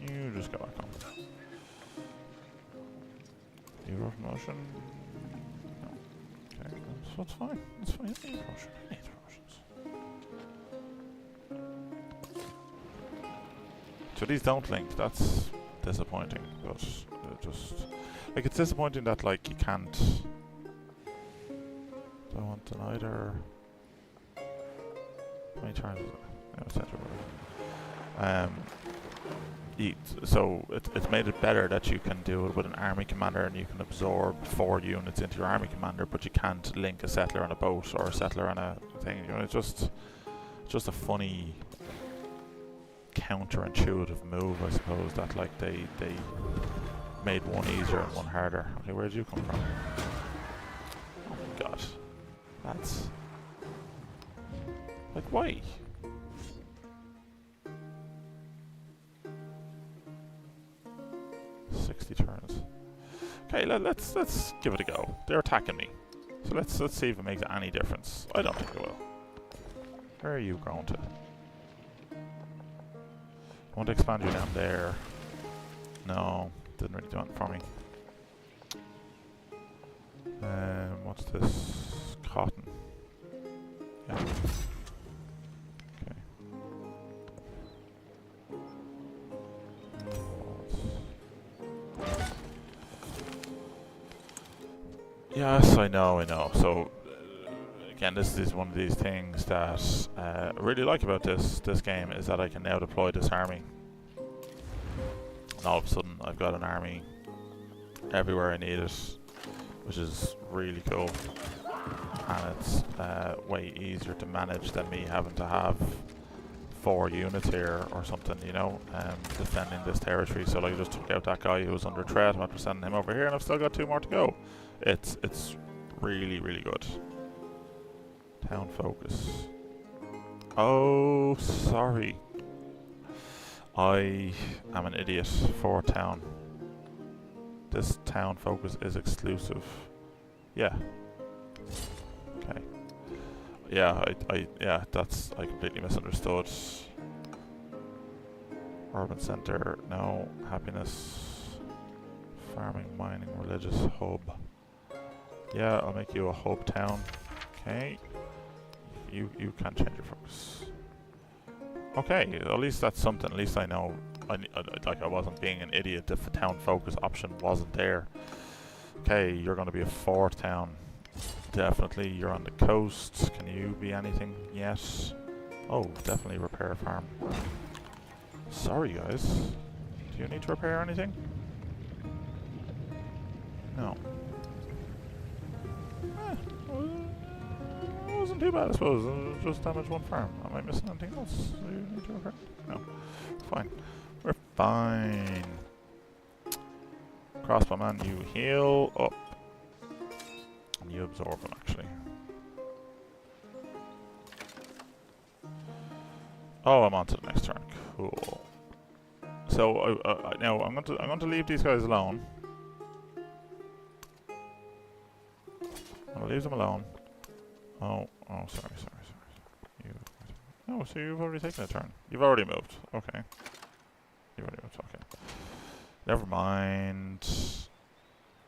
You just go back home. You go promotion? No. Okay, so it's fine. It's fine. You need promotion. You need promotions. So these don't link. That's disappointing. But just like it's disappointing that like you can't. Do I want an either? How many turns is it? No, so it's made it better that you can do it with an army commander and you can absorb 4 units into your army commander, but you can't link a settler on a boat or a settler on a thing. You know, it's just a funny counterintuitive move, I suppose, that like they made one easier and one harder. Okay, where did you come from? Oh my god. That's like why? Turns. Okay, let's give it a go. They're attacking me, so let's see if it makes any difference. I don't think it will. Where are you going to? I want to expand you down there. No, didn't really do anything for me. What's this? Cotton. Yeah. Okay. Yes, I know. So, again, this is one of these things that I really like about this game, is that I can now deploy this army. And all of a sudden, I've got an army everywhere I need it, which is really cool. And it's way easier to manage than me having to have 4 units here or something, you know, defending this territory. So, like, I just took out that guy who was under threat after sending him over here, and I've still got 2 more to go. It's really, really good. Town focus. Oh, sorry. I am an idiot for town. This town focus is exclusive. Yeah. Okay. Yeah, I completely misunderstood. Urban center, no. Happiness. Farming, mining, religious hub. Yeah, I'll make you a hub town. Okay. You can change your focus. Okay, at least that's something. At least I know. I wasn't being an idiot if the town focus option wasn't there. Okay, you're going to be a 4th town. Definitely. You're on the coast. Can you be anything? Yes. Oh, definitely repair farm. Sorry, guys. Do you need to repair anything? No. It wasn't too bad, I suppose. It was just damage one farm. Am I missing anything else? Do you need to repair? No. Fine. We're fine. Crossbowman, you heal up. And you absorb them, actually. Oh, I'm on to the next turn. Cool. So now I'm going to leave these guys alone. I'm going to leave them alone. Oh, sorry. Oh, so you've already taken a turn. You've already moved. Okay. You've already moved. Okay. Never mind.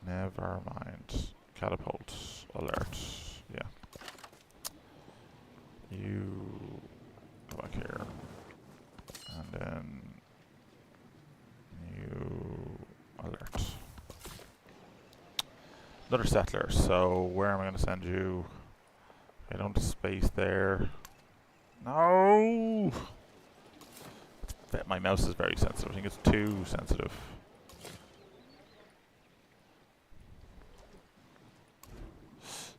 Never mind. Catapult alert. Yeah. You go back here. And then you alert. Another settler. So where am I going to send you? I don't have space there. No! My mouse is very sensitive. I think it's too sensitive.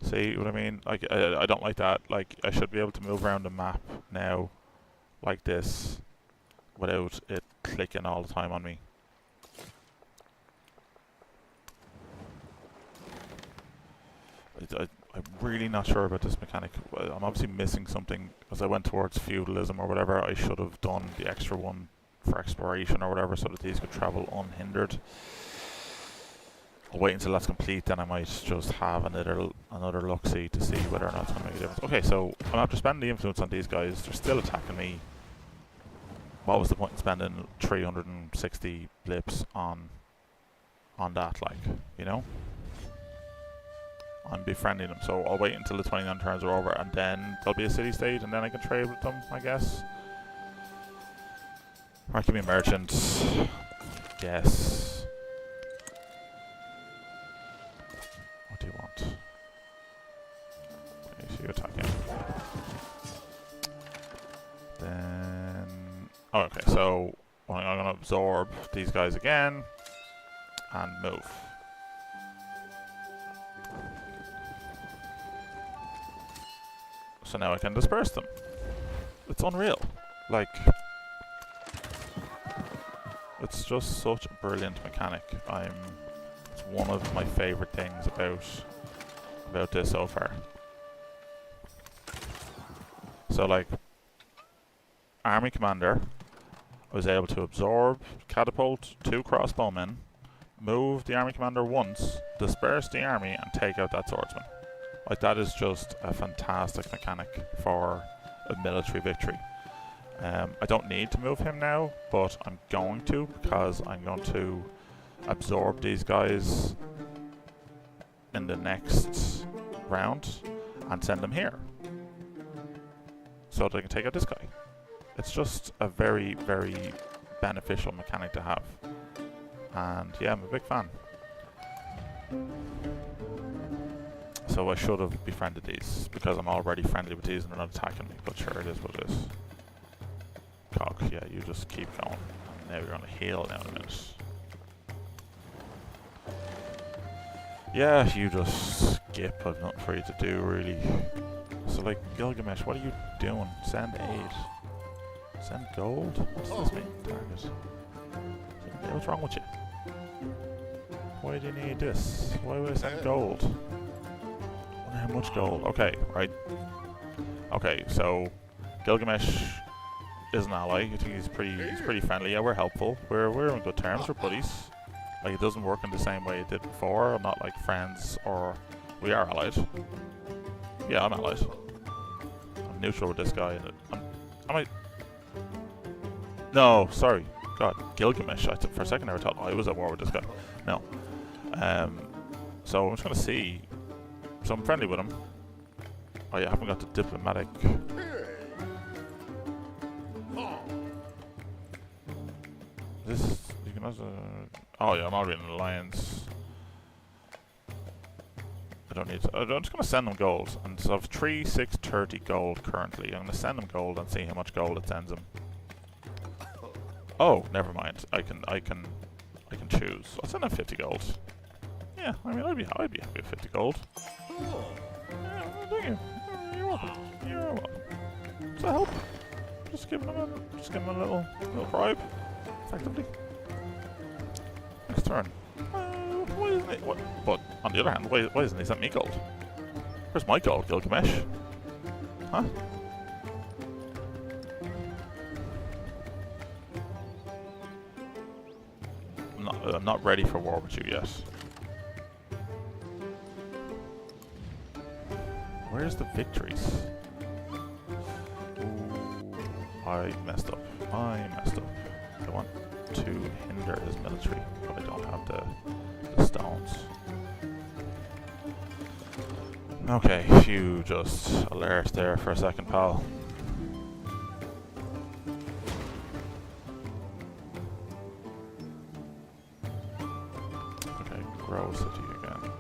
See what I mean? Like I don't like that. Like I should be able to move around the map now, like this, without it clicking all the time on me. I'm really not sure about this mechanic. I'm obviously missing something as I went towards feudalism or whatever. I should have done the extra one for exploration or whatever so that these could travel unhindered. I'll wait until that's complete, then I might just have another look-see to see whether or not it's going to make a difference. Okay, so I'm after spending the influence on these guys. They're still attacking me. What was the point in spending 360 blips on that, like, you know? I'm befriending them, so I'll wait until the 29 turns are over, and then there'll be a city-state, and then I can trade with them, I guess. Or I can be a merchant. Yes. What do you want? Okay, so you attack him. Then... Oh, okay, so I'm going to absorb these guys again, and move. So now I can disperse them. It's unreal. Like, it's just such a brilliant mechanic. It's one of my favorite things about this so far. So like, army commander, I was able to absorb, catapult 2 crossbowmen, move the army commander once, disperse the army, and take out that swordsman. Like, that is just a fantastic mechanic for a military victory. I don't need to move him now, but I'm going to, because I'm going to absorb these guys in the next round and send them here, so that I can take out this guy. It's just a very, very beneficial mechanic to have. And yeah, I'm a big fan. So I should have befriended these, because I'm already friendly with these and they're not attacking me, but sure, it is what it is. Cock, yeah, you just keep going. And now you're going to heal now in a minute. Yeah, you just skip. I've nothing for you to do, really. So, like, Gilgamesh, what are you doing? Send aid. Send gold? What's this mean, target? What's wrong with you? Why do you need this? Why would I send gold? How much gold? Okay, right. Okay, so Gilgamesh is an ally. I think he's pretty friendly. Yeah, we're helpful. We're on good terms. We're buddies. Like, it doesn't work in the same way it did before. I'm not like friends, or we are allied. Yeah, I'm allied. I'm neutral with this guy. Am I? No, sorry. God, Gilgamesh. For a second, I thought I was at war with this guy. No. So I'm just gonna see. So I'm friendly with him. Oh, yeah, I haven't got the diplomatic. This you can also. Oh yeah, I'm already in an alliance. I don't need to. I'm just gonna send them gold, and so I have 3, 6, 30 gold currently. I'm gonna send them gold and see how much gold it sends them. Oh, never mind. I can choose. I'll send him 50 gold. Yeah, I mean, I'd be happy with 50 gold. Yeah, well, thank you. You're welcome. You're welcome. Does that help? Just give him a little bribe, effectively. Next turn. Why isn't it? What? But on the other hand, why isn't he sent me gold? Where's my gold, Gilgamesh? Huh? I'm not ready for war with you yet. Where's the victories? Ooh, I messed up. I want to hinder his military, but I don't have the stones. Okay, phew, just alert there for a second, pal. Okay, grow city again.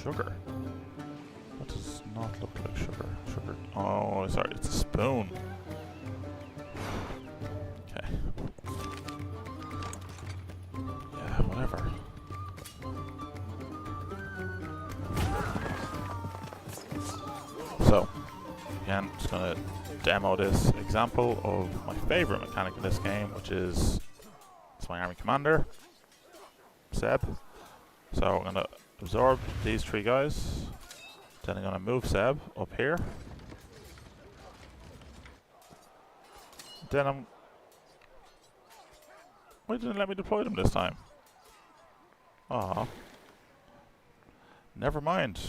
Sugar. That does not look like sugar. Sugar. Oh, sorry, it's a spoon. Okay. Yeah, whatever. So, again, just gonna demo this example of my favorite mechanic in this game, which is it's my army commander, Seb. So I'm gonna absorb these 3 guys. Then I'm gonna move Seb up here. Then why didn't it let me deploy them this time? Ah. Never mind.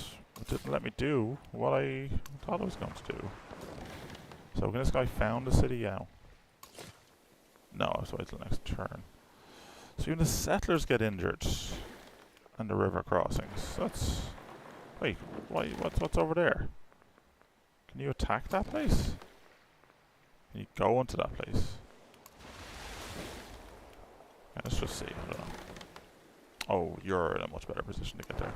It didn't let me do what I thought I was going to do. So can this guy found the city now? No, I have to wait till the next turn. So even the settlers get injured. And the river crossings. That's... Wait, why? What's over there? Can you attack that place? Can you go into that place? Yeah, let's just see. I don't know. Oh, you're in a much better position to get there.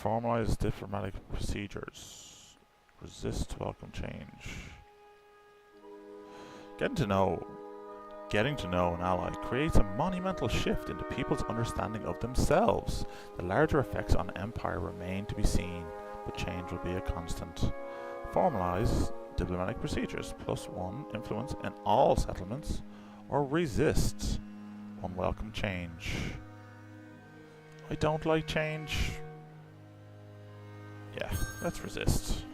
Formalize diplomatic procedures. Resist welcome change. Getting to know an ally creates a monumental shift into people's understanding of themselves. The larger effects on empire remain to be seen, but change will be a constant. Formalize diplomatic procedures. +1 influence in all settlements, or resist unwelcome change. I don't like change. Yeah, let's resist.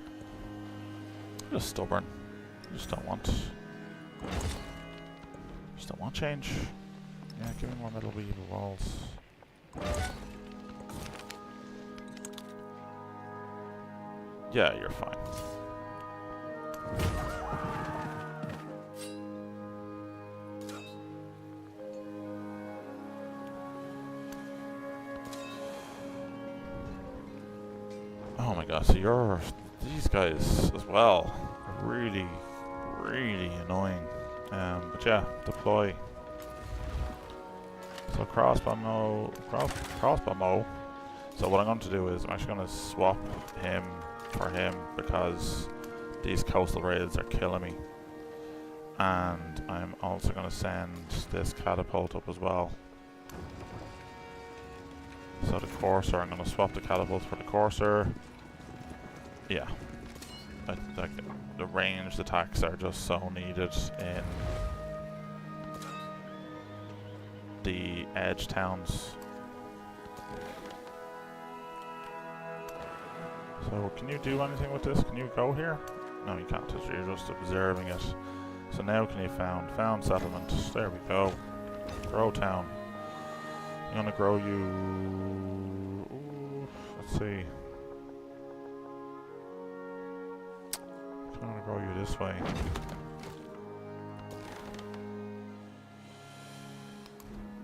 I'm just stubborn. I just don't want change. Yeah, give me more metal weave walls. Yeah, you're fine. Oh my god, so these guys as well are really, really annoying. But yeah, deploy. So crossbow mo. So what I'm going to do is I'm actually going to swap him for him because these coastal raids are killing me. And I'm also going to send this catapult up as well. So the courser, I'm going to swap the catapult for the courser. Yeah. The ranged attacks are just so needed in the edge towns. So can you do anything with this? Can you go here? No, you can't. You're just observing it. So now can you found settlement? There we go. Grow town. I'm gonna grow you. Ooh, let's see. I'm gonna grow you this way.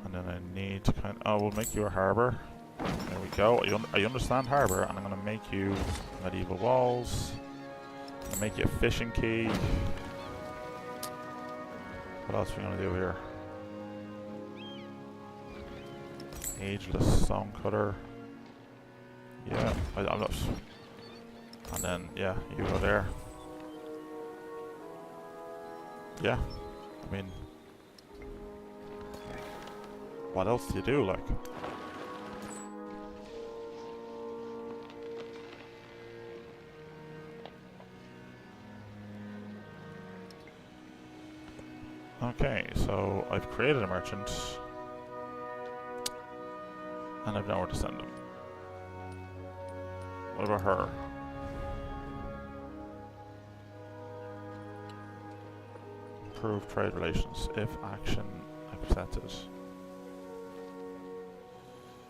And then I need to we'll make you a harbour. There we go. I understand harbour, and I'm gonna make you medieval walls. I'm gonna make you a fishing quay. What else are we gonna do here? Ageless Stonecutter. Yeah, I'm not. And then, yeah, you go there. Yeah, I mean, what else do you do, like? Okay, so I've created a merchant, and I've nowhere to send them. What about her? Improve trade relations, if action accepted.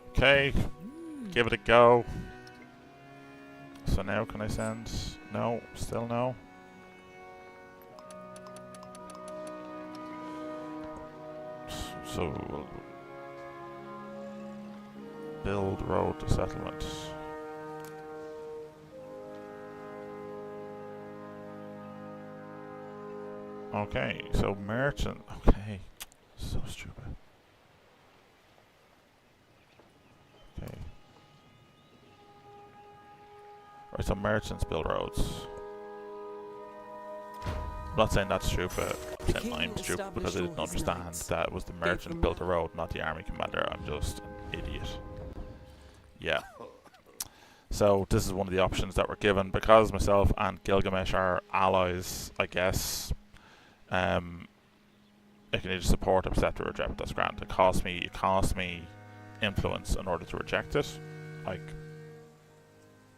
Okay, give it a go. So now can I send? No, still no. So we'll build road to settlement. Okay, so merchant. Okay, so stupid. Okay. Right, so merchants build roads. I'm not saying that's stupid. I'm saying I'm stupid because I didn't understand that it was the merchant built a road, not the army commander. I'm just an idiot. Yeah. So this is one of the options that we're given because myself and Gilgamesh are allies, I guess. It can either support, accept, or reject. That's grand. It costs me influence in order to reject it. Like,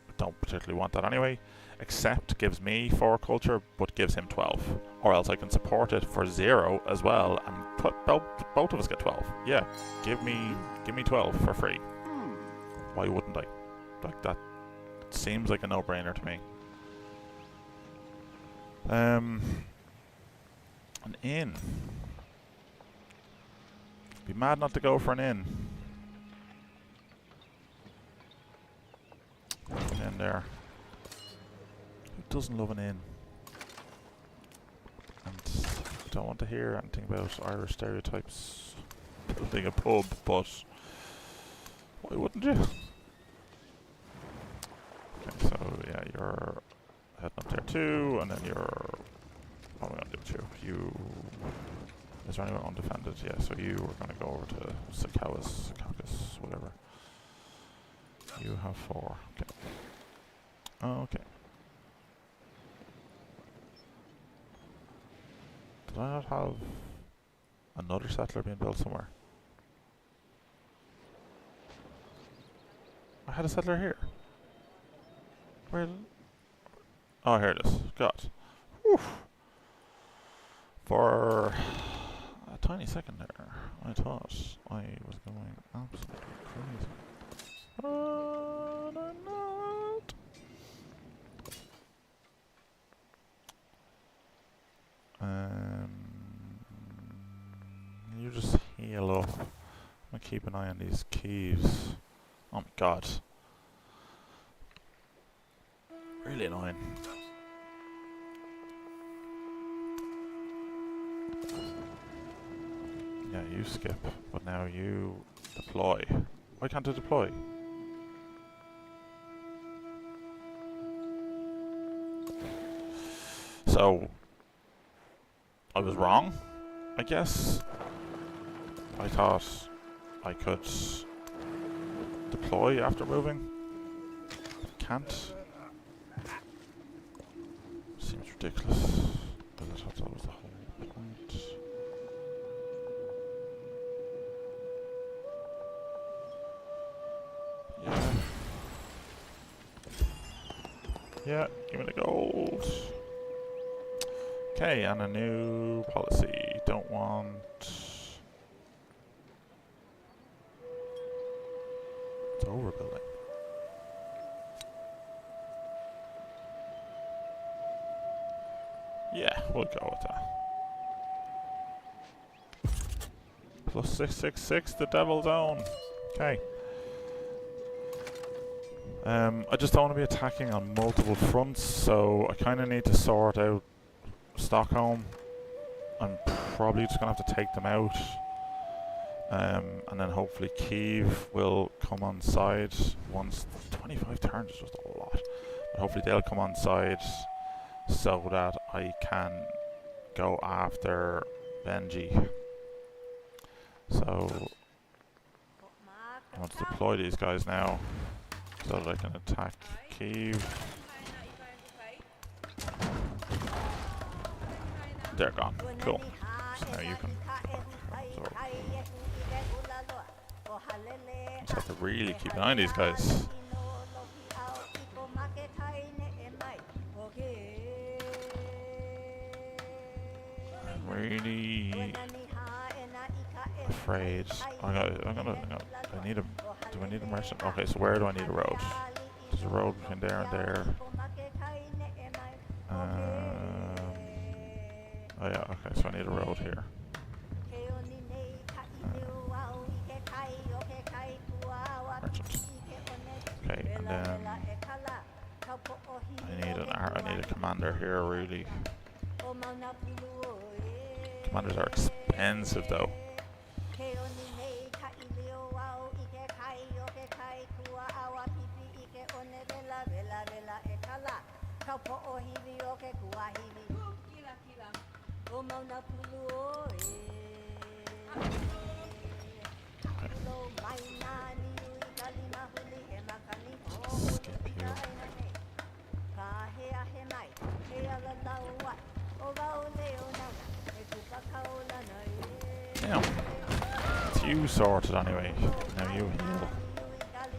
I don't particularly want that anyway. Accept gives me 4 culture, but gives him 12. Or else I can support it for 0 as well, and put both of us get 12. Yeah, give me 12 for free. Why wouldn't I? Like, that seems like a no-brainer to me. An inn. Be mad not to go for an inn. An inn there. Who doesn't love an inn? And I don't want to hear anything about Irish stereotypes building a pub, but why wouldn't you? Okay, so yeah, you're heading up there too, and then you're... What am I going to do with you? Is there anyone undefended? Yeah, so you are going to go over to Secaucus, whatever. You have 4. Okay. Okay. Did I not have another settler being built somewhere? I had a settler here. Where? Oh, here it is. God. Whew. For a tiny second there, I thought I was going absolutely crazy. But I'm not. You just heal up. I'm gonna keep an eye on these keys. Oh my god. Really annoying. Yeah, you skip, but now you deploy. Why can't I deploy? So, I was wrong, I guess. I thought I could deploy after moving. Can't. Seems ridiculous. But I thought that was the whole point. Yeah. Yeah, give me the gold. Okay, and a new policy. Don't want... It's overbuilding. Yeah, we'll go with that. Plus 666, the Devil's Own. Okay. I just don't want to be attacking on multiple fronts, so I kind of need to sort out Stockholm. I'm probably just going to have to take them out And then hopefully Kiev will come on side once. 25 turns is just a lot. But hopefully they'll come on side so that I can go after Benji. So I want to deploy these guys now so that I can attack Kiev. They're gone. Cool. So now you can. So just have to really keep an eye on these guys. I'm really afraid. I need a. Do I need a merchant? Okay, so where do I need a road? There's a road between there and there. Oh yeah, okay, so I need a road here. Merchant. Okay, and then I need a commander here, really. Commanders are expensive though. Skip you. Damn. It's you sorted anyway. Now you heal.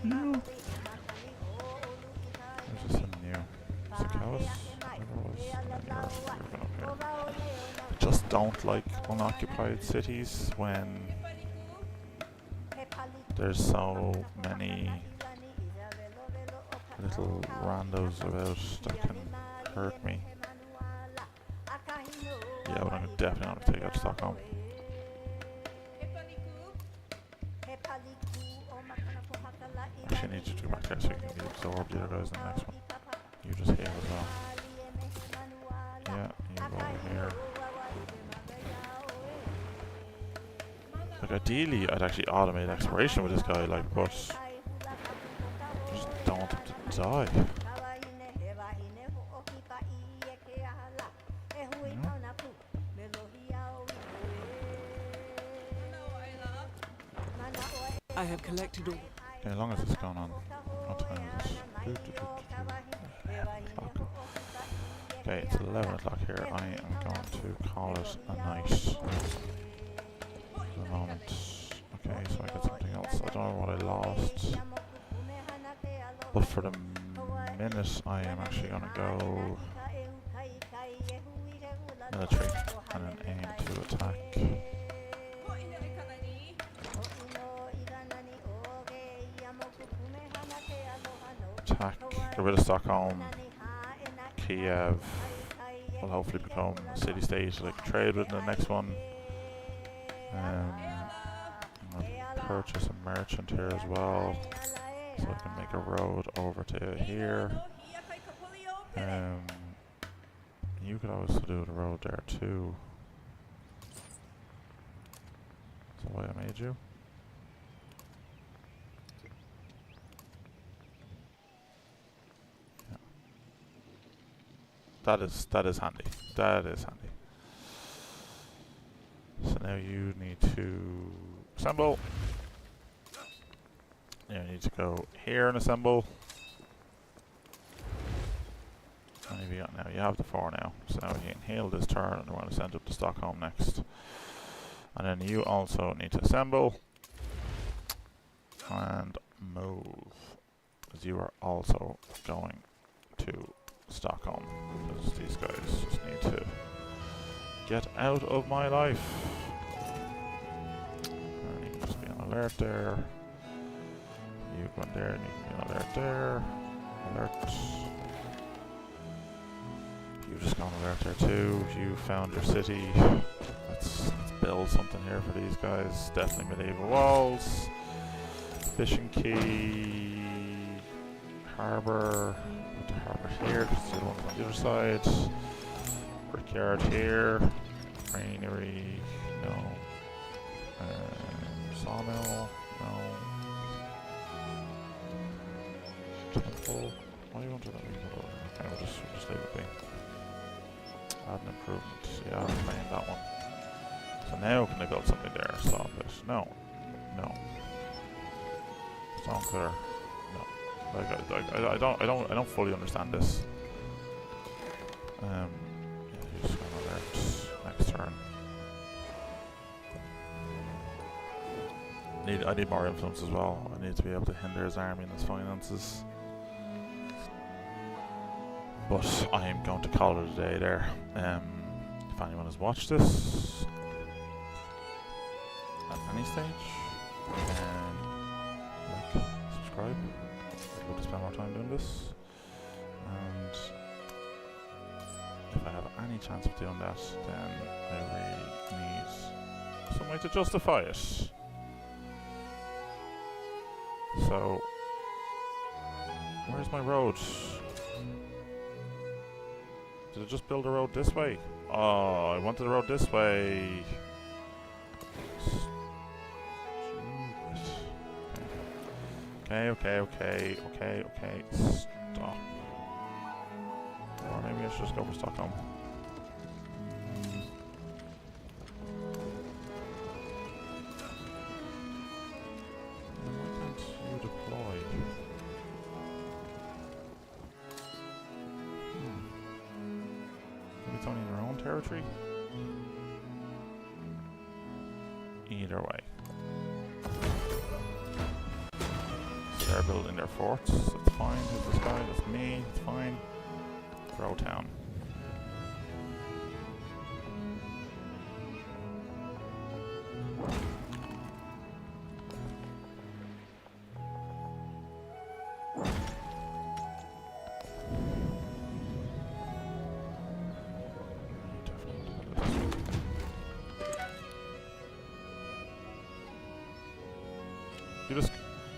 No. There's just a new Zacchaeus. I just don't like unoccupied cities when there's so many little randos about that can hurt me. Yeah, but I'm definitely not going to take out Stockholm. Actually, I need you to go back there so you can be absorbed the other guys in the next one. You just heal as well. Yeah, you go over here. Like, ideally, I'd actually automate exploration with this guy, like, but I just don't want him to die. You know? I have collected all. Yeah, as long as it's going on. What time is it? 11 o'clock. Okay, it's 11 o'clock here. I am going to call it a night. For the moment. Okay, so I got something else. I don't know what I lost. But for the minute, I am actually going to go military and then aim to attack. Get rid of Stockholm. Kiev will hopefully become a city-state that I can trade with in the next one. I'll purchase a merchant here as well, so I can make a road over to here. You could also do the road there too. That's why I made you. Yeah. That is handy. That is handy. So now you need to assemble. You need to go here and assemble. How many have you got now? You have the 4 now. So now you can heal this turn and we're going to send up to Stockholm next. And then you also need to assemble and move, because you are also going to Stockholm, because these guys just need to get out of my life. And you can just be on alert there. You go in there and you can be on alert there. Alert. You just go on alert there too. You found your city. Let's build something here for these guys. Definitely medieval walls. Fishing quay. Harbour. Put the harbour here because the other one's on the other side. Brickyard here. Granary. No. Sawmill, no. Temple, why do you want to let me go over? Okay, we'll just leave it be. Add an improvement, yeah, I'll claim that one. So now can I build something there? Stop it. No. No. Stone cutter. No. Like I don't fully understand this. Yeah, you just go there. Next turn. I need more influence as well. I need to be able to hinder his army and his finances. But I am going to call it a day there. If anyone has watched this at any stage, like, subscribe. I'd love to spend more time doing this. And if I have any chance of doing that, then I really need some way to justify it. So, where's my road? Did I just build a road this way? Oh, I wanted the road this way. Okay. Stop. Or maybe I should just go for Stockholm. Why can't you deploy? Maybe it's only in their own territory? Either way. They're building their forts, that's fine. Who's this guy? That's me, it's fine. Throw town.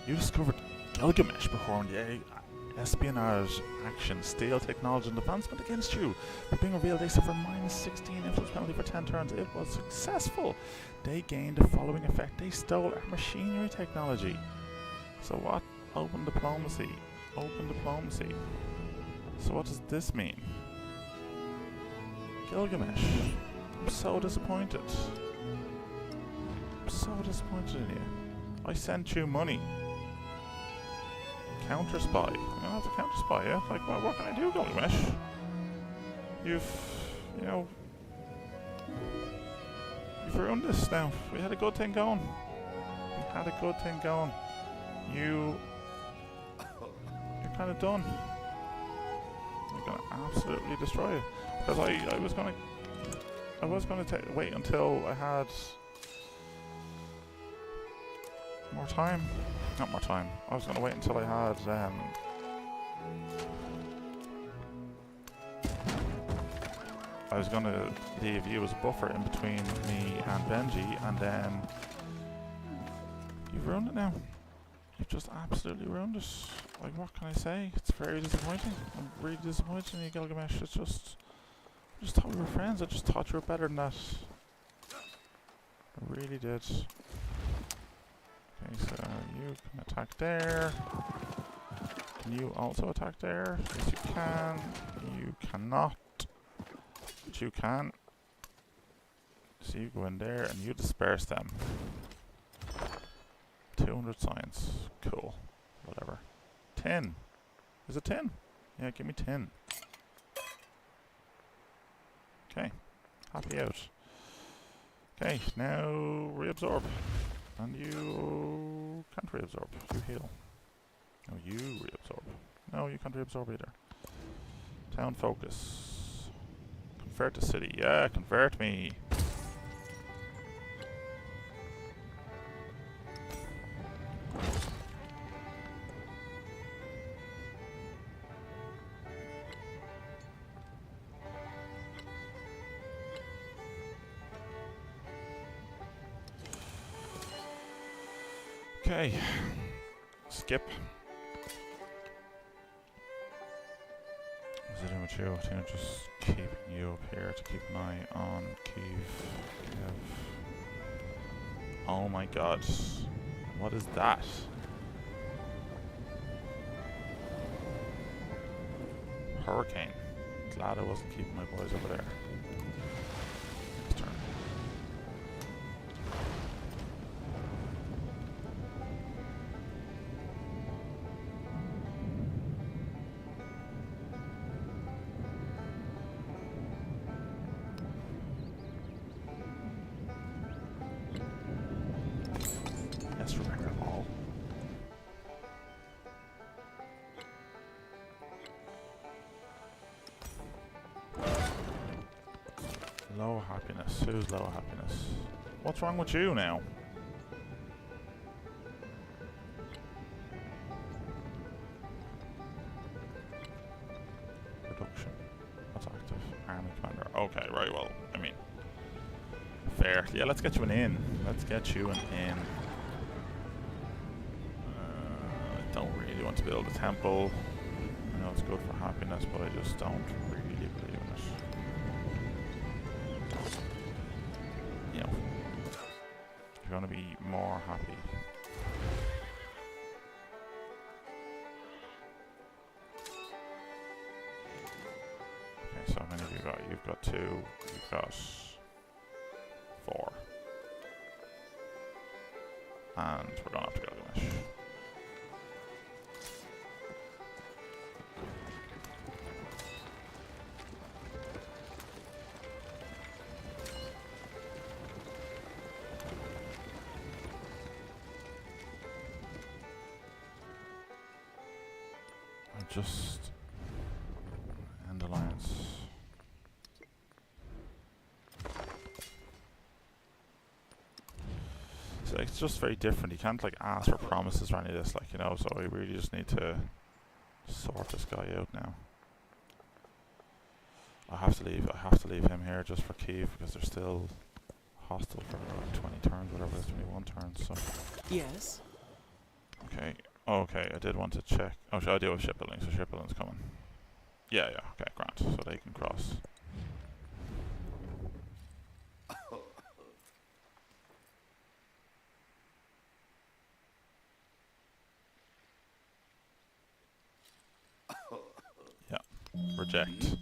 You discovered Gilgamesh performed the espionage action, steal technology and advancement against you. Being revealed, they suffered -16 influence penalty for 10 turns. It was successful. They gained the following effect. They stole our machinery technology. So what? Open diplomacy. Open diplomacy. So what does this mean? Gilgamesh. I'm so disappointed. I'm so disappointed in you. I sent you money. Counter spy. I'm gonna have to counter spy, yeah? Like, well, what can I do, Gilgamesh? You've ruined this now. We had a good thing going. You're kind of done. I'm gonna absolutely destroy it. Because I was gonna wait until I had more time. Not more time. I was gonna wait until I had I was gonna leave you as a buffer in between me and Benji, and then you've ruined it now. You've just absolutely ruined it. Like, what can I say? It's very disappointing. I'm really disappointed in you, Gilgamesh. It's just, I just thought we were friends. I just thought you were better than that. I really did. Okay, so you can attack there. Can you also attack there? Yes, you can. You cannot. But you can. So you go in there and you disperse them. 200 science. Cool. Whatever. 10. Is it 10? Yeah, give me 10. Okay. Happy out. Okay, now reabsorb. And you can't reabsorb. You heal. No, you reabsorb. No, you can't reabsorb either. Town focus. Convert to city. Yeah, convert me. Okay, skip. What's it doing with you? I think I'm just keeping you up here to keep an eye on Kiev. Oh my god. What is that? Hurricane. Glad I wasn't keeping my boys over there. Next turn. Yes, repair them all. Low happiness. Who's low happiness? What's wrong with you now? Production. What's active? Army commander. Okay, right, well, I mean, fair. Yeah, let's get you an inn. Let's get you an inn. I don't really want to build a temple. I know it's good for happiness, but I just don't really believe in it. You know, if you want to be more happy. Okay, so how many have you got? You've got 2, you've got 4. And we're going to have to Gilgamesh. Just end alliance. So it's just very different. You can't like ask for promises or any of this, like, you know. So I really just need to sort this guy out now. I have to leave. I have to leave him here just for Kiev because they're still hostile for like 20 turns, whatever it is, 21 turns. So Yes. okay. Okay, I did want to check. Oh, should I deal with shipbuilding? So shipbuilding's coming. Yeah, yeah, okay, grant. So they can cross. Yeah, reject.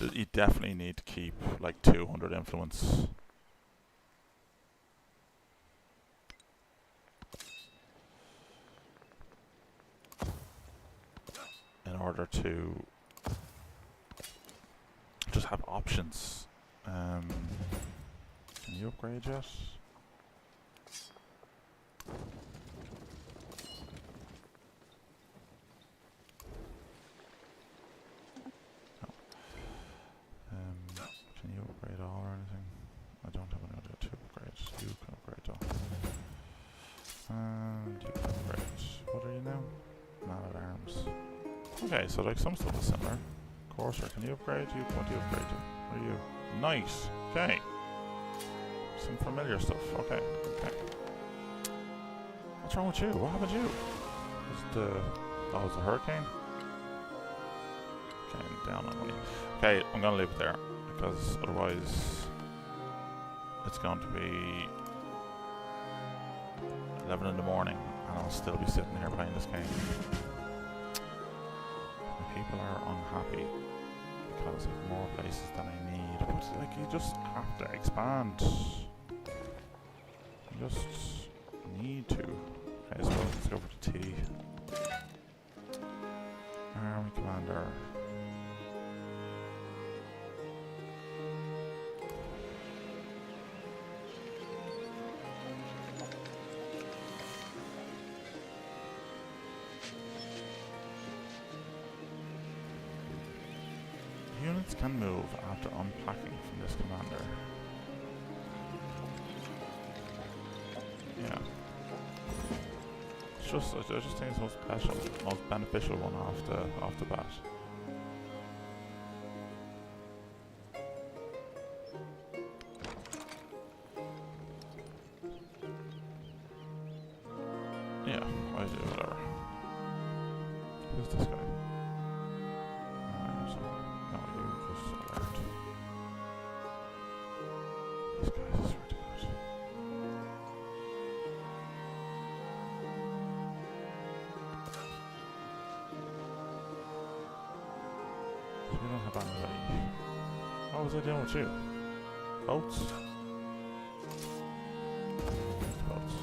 You definitely need to keep like 200 influence. In order to just have options. Can you upgrade yet? No. Can you upgrade all or anything? I don't have any other 2 upgrades. You can upgrade all. And you can upgrade. What are you now? Man at arms. Okay, so like some stuff is similar. Courser, can you upgrade? What do you upgrade to? What are you? Nice. Okay. Some familiar stuff. Okay. Okay. What's wrong with you? What happened to you? Was the hurricane? Okay, down on money. Okay, I'm gonna leave it there because otherwise it's going to be 11 in the morning and I'll still be sitting here playing this game. People are unhappy because of more places than I need, but like you just have to expand. You just need to. Okay, so let's go over to T. Army commander. Units can move after unpacking from this commander. Yeah. I just think it's most special, most beneficial one off the bat. Yeah, I do whatever. Who's this guy? No, you just alert. These guys, I swear to God. We don't have anybody. What was I doing with you? Boats? Boats.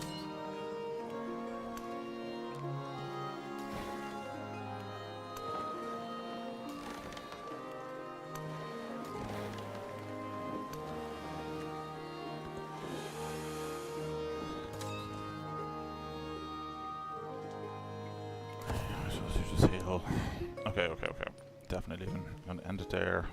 I suppose you just heal. Okay. Definitely leaving. I'm gonna end it there.